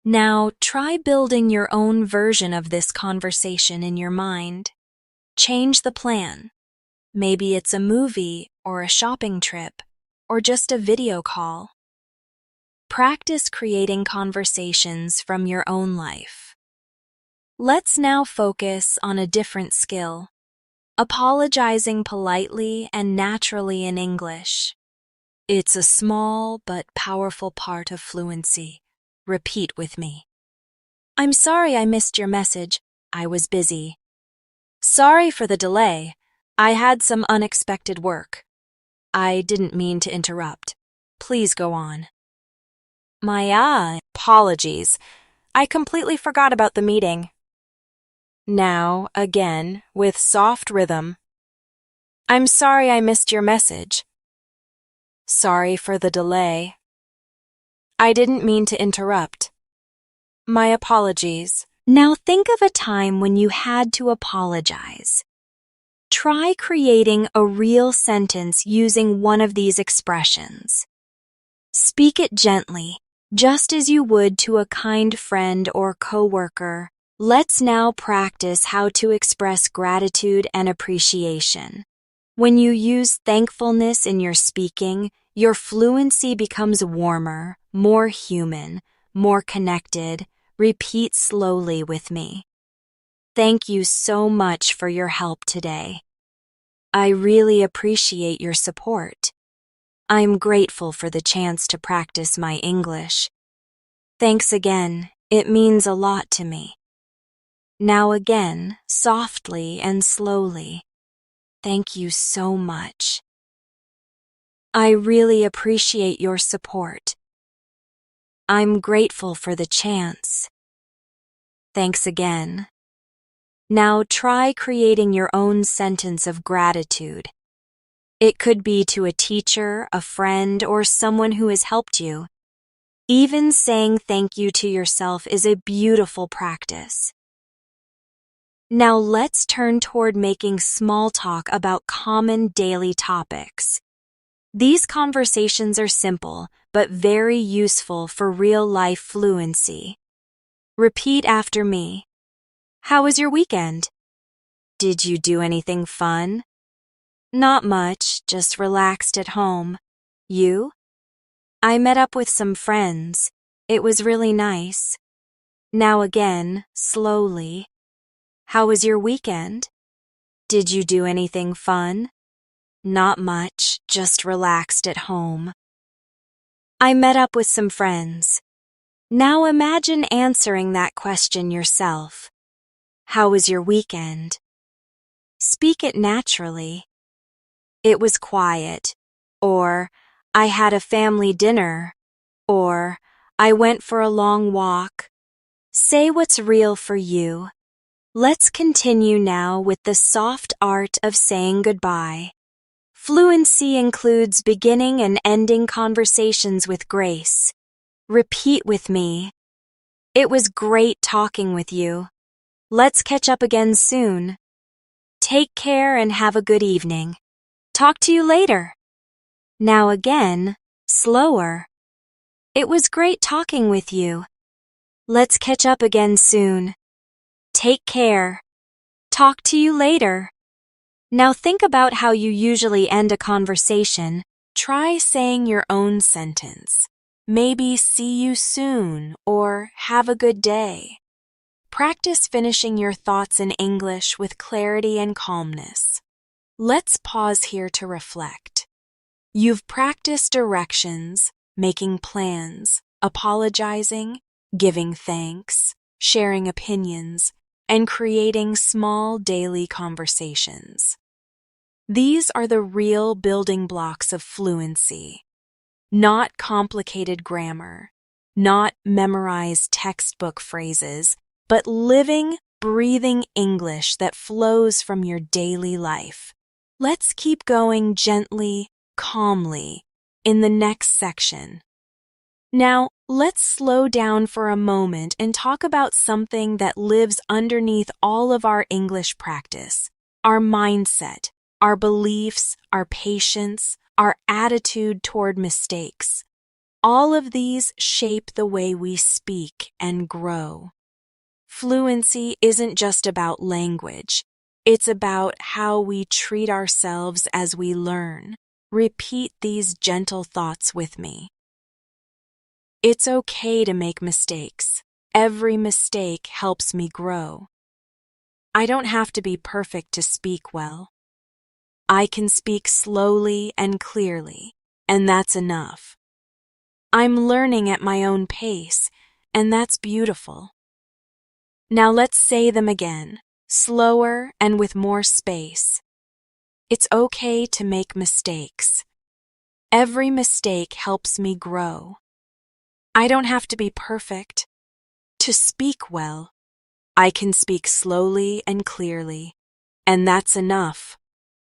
Now try building your own version of this conversation in your mind. Change the plan. Maybe it's a movie or a shopping trip or just a video call. Practice creating conversations from your own life. Let's now focus on a different skill. Apologizing politely and naturally in English. It's a small but powerful part of fluency. Repeat with me. I'm sorry I missed your message. I was busy. Sorry for the delay. I had some unexpected work. I didn't mean to interrupt. Please go on. My apologies. I completely forgot about the meeting. Now, again, with soft rhythm. I'm sorry I missed your message. Sorry for the delay. I didn't mean to interrupt. My apologies. Now think of a time when you had to apologize. Try creating a real sentence using one of these expressions. Speak it gently, just as you would to a kind friend or coworker. Let's now practice how to express gratitude and appreciation. When you use thankfulness in your speaking, your fluency becomes warmer, more human, more connected. Repeat slowly with me. Thank you so much for your help today. I really appreciate your support. I'm grateful for the chance to practice my English. Thanks again. It means a lot to me. Now again, softly and slowly. Thank you so much. I really appreciate your support. I'm grateful for the chance. Thanks again. Now try creating your own sentence of gratitude. It could be to a teacher, a friend, or someone who has helped you. Even saying thank you to yourself is a beautiful practice. Now let's turn toward making small talk about common daily topics. These conversations are simple, but very useful for real-life fluency. Repeat after me. How was your weekend? Did you do anything fun? Not much, just relaxed at home. You? I met up with some friends. It was really nice. Now again, slowly. How was your weekend? Did you do anything fun? Not much, just relaxed at home. I met up with some friends. Now imagine answering that question yourself. How was your weekend? Speak it naturally. It was quiet, or I had a family dinner, or I went for a long walk. Say what's real for you. Let's continue now with the soft art of saying goodbye. Fluency includes beginning and ending conversations with grace. Repeat with me. It was great talking with you. Let's catch up again soon. Take care and have a good evening. Talk to you later. Now again, slower. It was great talking with you. Let's catch up again soon. Take care. Talk to you later. Now think about how you usually end a conversation. Try saying your own sentence. Maybe see you soon or have a good day. Practice finishing your thoughts in English with clarity and calmness. Let's pause here to reflect. You've practiced directions, making plans, apologizing, giving thanks, sharing opinions, and creating small daily conversations. These are the real building blocks of fluency. Not complicated grammar, not memorized textbook phrases, but living, breathing English that flows from your daily life. Let's keep going gently, calmly, in the next section. Now, let's slow down for a moment and talk about something that lives underneath all of our English practice, our mindset. our beliefs, our patience, our attitude toward mistakes. All of these shape the way we speak and grow. Fluency isn't just about language. It's about how we treat ourselves as we learn. Repeat these gentle thoughts with me. It's okay to make mistakes. Every mistake helps me grow. I don't have to be perfect to speak well. I can speak slowly and clearly, and that's enough. I'm learning at my own pace, and that's beautiful. Now let's say them again, slower and with more space. It's okay to make mistakes. Every mistake helps me grow. I don't have to be perfect to speak well. I can speak slowly and clearly, and that's enough.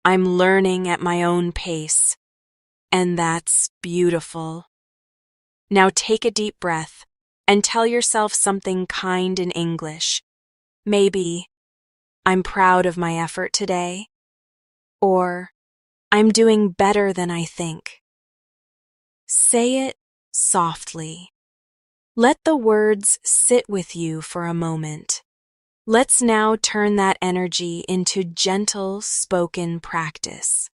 I'm learning at my own pace, and that's beautiful. Now take a deep breath and tell yourself something kind in English. Maybe, I'm proud of my effort today, or I'm doing better than I think. Say it softly. Let the words sit with you for a moment. Let's now turn that energy into gentle spoken practice.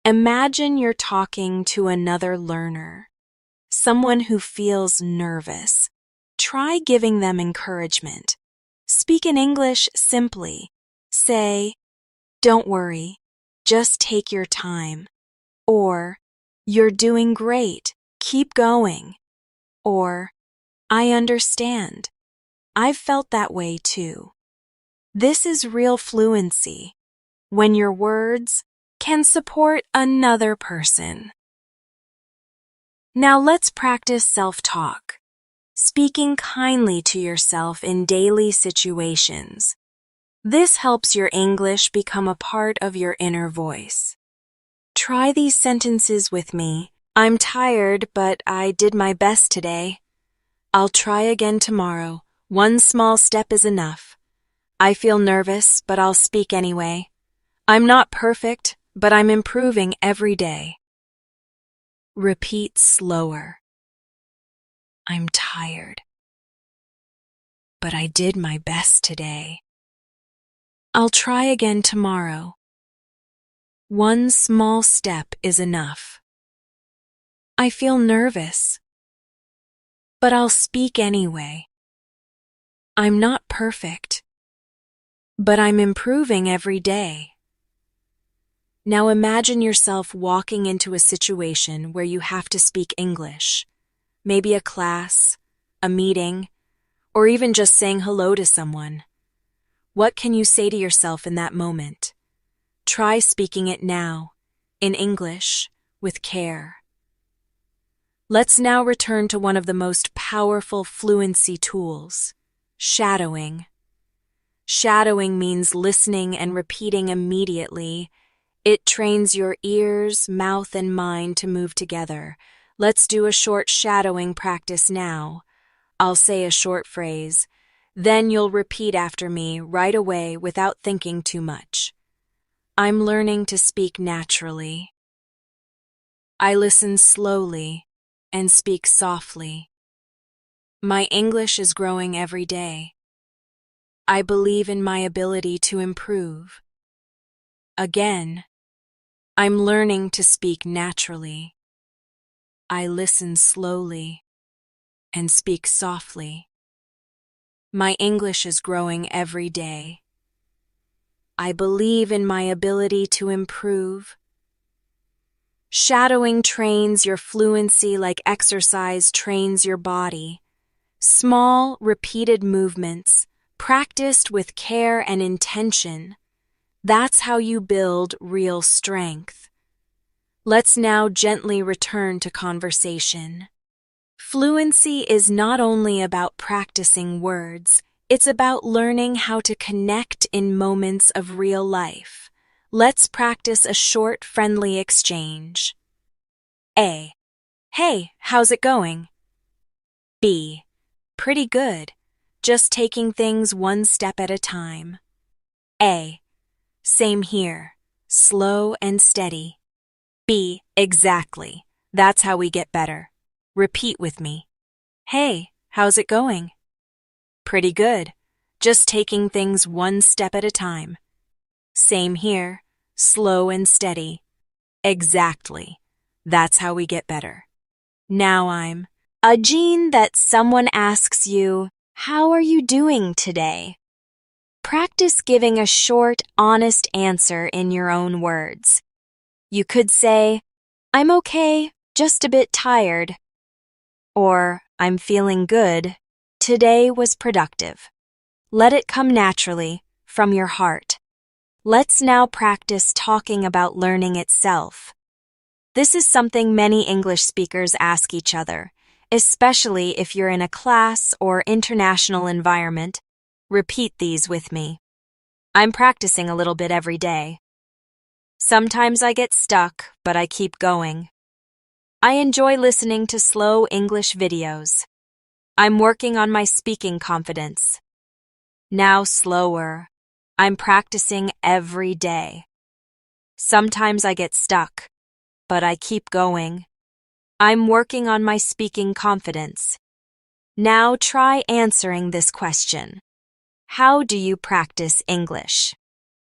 Imagine you're talking to another learner, someone who feels nervous. Try giving them encouragement. Speak in English simply. Say, "Don't worry, just take your time." Or, "You're doing great, keep going." Or, "I understand. I've felt that way too." This is real fluency, when your words can support another person. Now let's practice self-talk, speaking kindly to yourself in daily situations. This helps your English become a part of your inner voice. Try these sentences with me. I'm tired, but I did my best today. I'll try again tomorrow. One small step is enough. I feel nervous, but I'll speak anyway. I'm not perfect, but I'm improving every day. Repeat slower. I'm tired, but I did my best today. I'll try again tomorrow. One small step is enough. I feel nervous, but I'll speak anyway. I'm not perfect, but I'm improving every day. Now imagine yourself walking into a situation where you have to speak English, maybe a class, a meeting, or even just saying hello to someone. What can you say to yourself in that moment? Try speaking it now, in English, with care. Let's now return to one of the most powerful fluency tools, shadowing. Shadowing means listening and repeating immediately. It trains your ears, mouth, and mind to move together. Let's do a short shadowing practice now. I'll say a short phrase. Then you'll repeat after me right away without thinking too much. I'm learning to speak naturally. I listen slowly and speak softly. My English is growing every day. I believe in my ability to improve. Again, I'm learning to speak naturally. I listen slowly and speak softly. My English is growing every day. I believe in my ability to improve. Shadowing trains your fluency like exercise trains your body. Small, repeated movements, practiced with care and intention. That's how you build real strength. Let's now gently return to conversation. Fluency is not only about practicing words, it's about learning how to connect in moments of real life. Let's practice a short, friendly exchange. A. Hey, how's it going? B. Pretty good. Just taking things one step at a time. A. Same here. slow and steady. B, exactly. That's how we get better. Repeat with me. Hey, how's it going? Pretty good. Just taking things one step at a time. Same here. Slow and steady. Exactly. That's how we get better. Now I'm a gene that someone asks you, how are you doing today? Practice giving a short, honest answer in your own words. You could say, I'm okay, just a bit tired. Or, I'm feeling good. Today was productive. Let it come naturally, from your heart. Let's now practice talking about learning itself. This is something many English speakers ask each other, especially if you're in a class or international environment. Repeat these with me. I'm practicing a little bit every day. Sometimes I get stuck, but I keep going. I enjoy listening to slow English videos. I'm working on my speaking confidence. Now slower. I'm practicing every day. Sometimes I get stuck, but I keep going. I'm working on my speaking confidence. Now try answering this question. How do you practice English?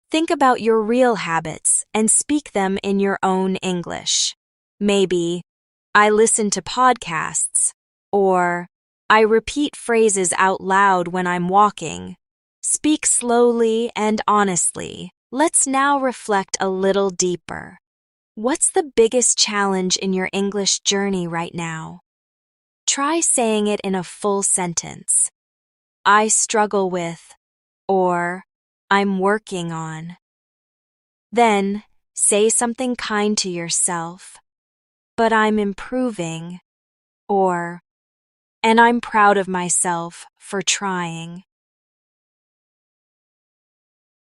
Think about your real habits and speak them in your own English. Maybe, I listen to podcasts, or I repeat phrases out loud when I'm walking. Speak slowly and honestly. Let's now reflect a little deeper. What's the biggest challenge in your English journey right now? Try saying it in a full sentence. I struggle with, or I'm working on. Then, say something kind to yourself. But I'm improving, or, and I'm proud of myself for trying.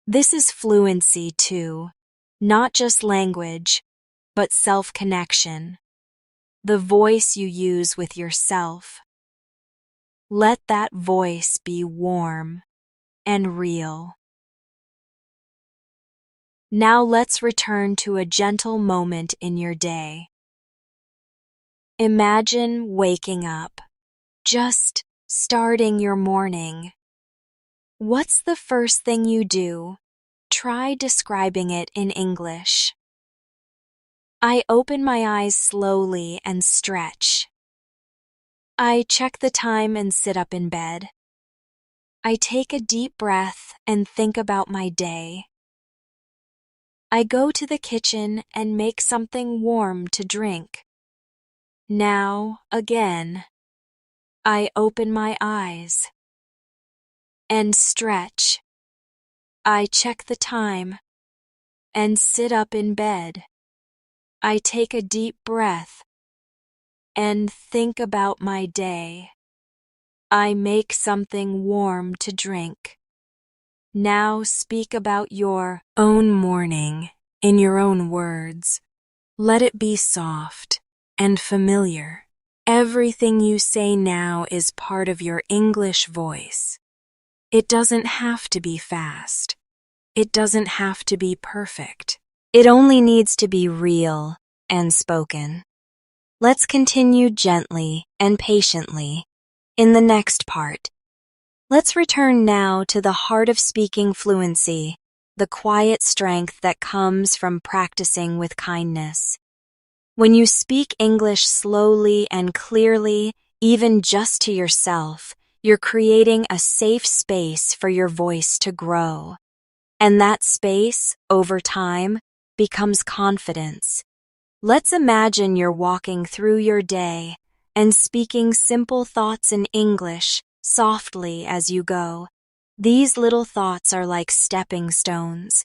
This is fluency too, not just language, but self-connection, the voice you use with yourself. Let that voice be warm and real. Now let's return to a gentle moment in your day. Imagine waking up, just starting your morning. What's the first thing you do? Try describing it in English. I open my eyes slowly and stretch. I check the time and sit up in bed. I take a deep breath and think about my day. I go to the kitchen and make something warm to drink. Now, again, I open my eyes and stretch. I check the time and sit up in bed. I take a deep breath and think about my day. I make something warm to drink. Now speak about your own morning in your own words. Let it be soft and familiar. Everything you say now is part of your English voice. It doesn't have to be fast. It doesn't have to be perfect. It only needs to be real and spoken. Let's continue gently and patiently in the next part. Let's return now to the heart of speaking fluency, the quiet strength that comes from practicing with kindness. When you speak English slowly and clearly, even just to yourself, you're creating a safe space for your voice to grow. And that space, over time, becomes confidence. Let's imagine you're walking through your day and speaking simple thoughts in English softly as you go. These little thoughts are like stepping stones.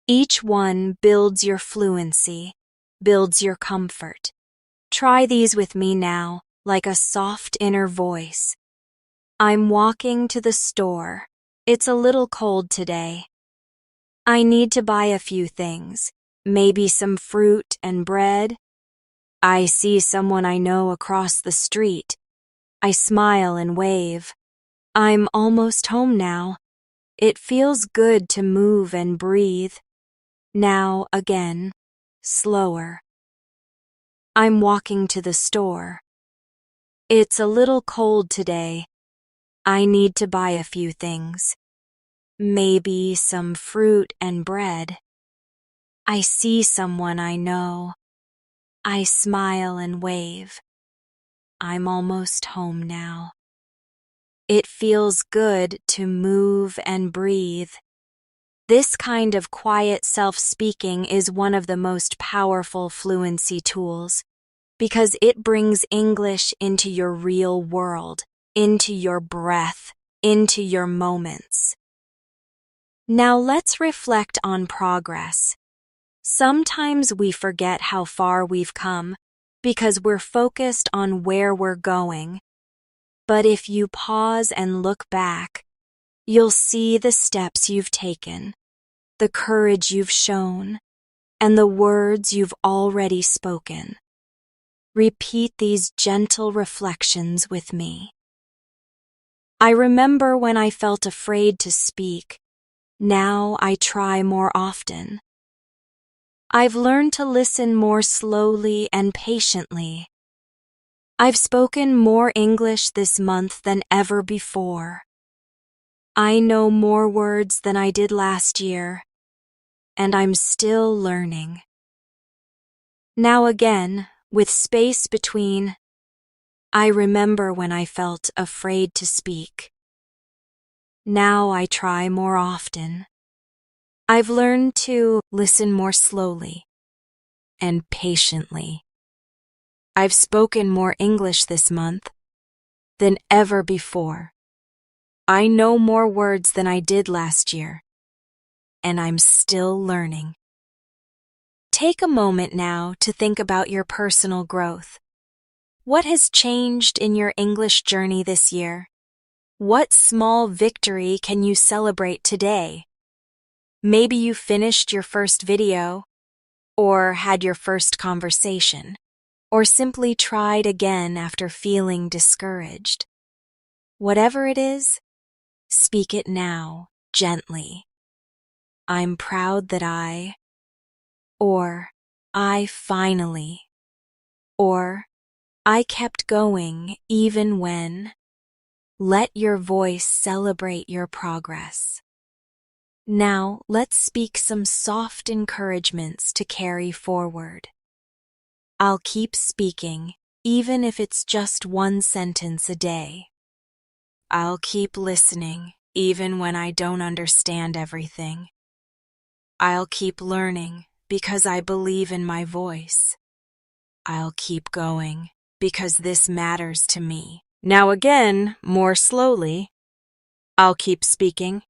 Each one builds your fluency, builds your comfort. Try these with me now, like a soft inner voice. I'm walking to the store. It's a little cold today. I need to buy a few things, maybe some fruit and bread. I see someone I know across the street. I smile and wave. I'm almost home now. It feels good to move and breathe. Now again, slower. I'm walking to the store. It's a little cold today. I need to buy a few things. Maybe some fruit and bread. I see someone I know. I smile and wave. I'm almost home now. It feels good to move and breathe. This kind of quiet self-speaking is one of the most powerful fluency tools because it brings English into your real world, into your breath, into your moments. Now let's reflect on progress. Sometimes we forget how far we've come because we're focused on where we're going. But if you pause and look back, you'll see the steps you've taken, the courage you've shown, and the words you've already spoken. Repeat these gentle reflections with me. I remember when I felt afraid to speak. Now I try more often. I've learned to listen more slowly and patiently. I've spoken more English this month than ever before. I know more words than I did last year, and I'm still learning. Now again, with space between, I remember when I felt afraid to speak. Now I try more often. I've learned to listen more slowly and patiently. I've spoken more English this month than ever before. I know more words than I did last year, and I'm still learning. Take a moment now to think about your personal growth. What has changed in your English journey this year? What small victory can you celebrate today? Maybe you finished your first video, or had your first conversation, or simply tried again after feeling discouraged. Whatever it is, speak it now, gently. I'm proud that or I finally, or I kept going even when. Let your voice celebrate your progress. Now, let's speak some soft encouragements to carry forward. I'll keep speaking, even if it's just one sentence a day. I'll keep listening, even when I don't understand everything. I'll keep learning, because I believe in my voice. I'll keep going, because this matters to me. Now again, more slowly. I'll keep speaking,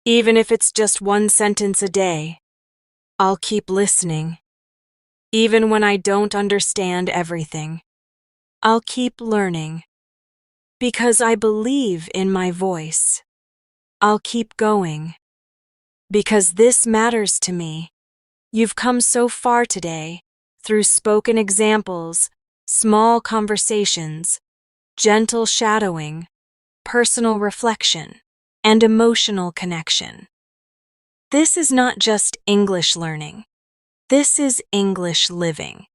even if it's just one sentence a day. I'll keep listening, even when I don't understand everything. I'll keep learning, because I believe in my voice. I'll keep going, because this matters to me. You've come so far today, through spoken examples, small conversations, gentle shadowing, personal reflection, and emotional connection. This is not just English learning. This is English living.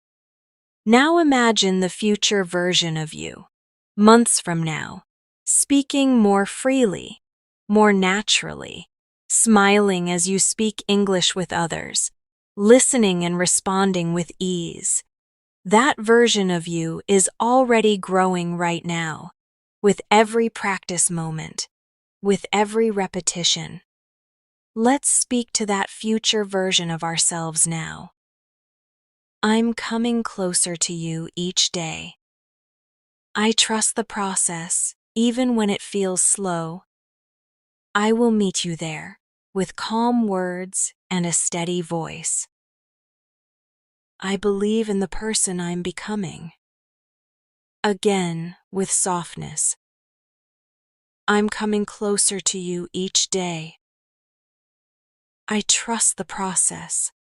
Now imagine the future version of you, months from now, speaking more freely, more naturally, smiling as you speak English with others, listening and responding with ease. That version of you is already growing right now, with every practice moment, with every repetition. Let's speak to that future version of ourselves now. I'm coming closer to you each day. I trust the process, even when it feels slow. I will meet you there, with calm words and a steady voice. I believe in the person I'm becoming. Again, with softness. I'm coming closer to you each day. I trust the process.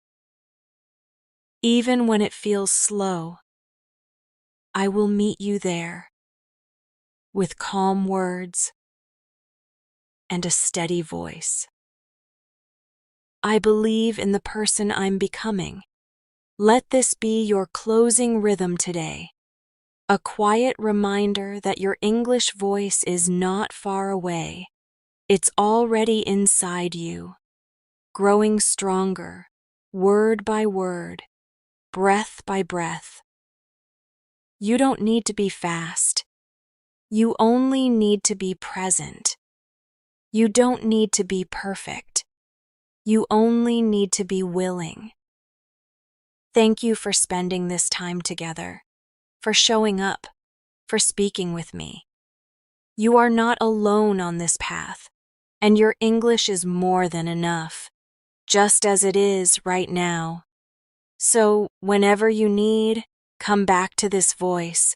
Even when it feels slow, I will meet you there, with calm words and a steady voice. I believe in the person I'm becoming. Let this be your closing rhythm today. A quiet reminder that your English voice is not far away. It's already inside you, growing stronger, word by word, breath by breath. You don't need to be fast. You only need to be present. You don't need to be perfect. You only need to be willing. Thank you for spending this time together, for showing up, for speaking with me. You are not alone on this path, and your English is more than enough, just as it is right now. So, whenever you need, come back to this voice,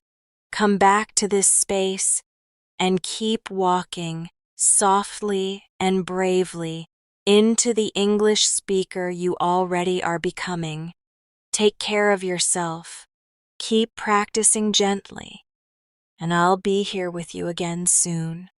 come back to this space, and keep walking softly and bravely into the English speaker you already are becoming. Take care of yourself. Keep practicing gently, and I'll be here with you again soon.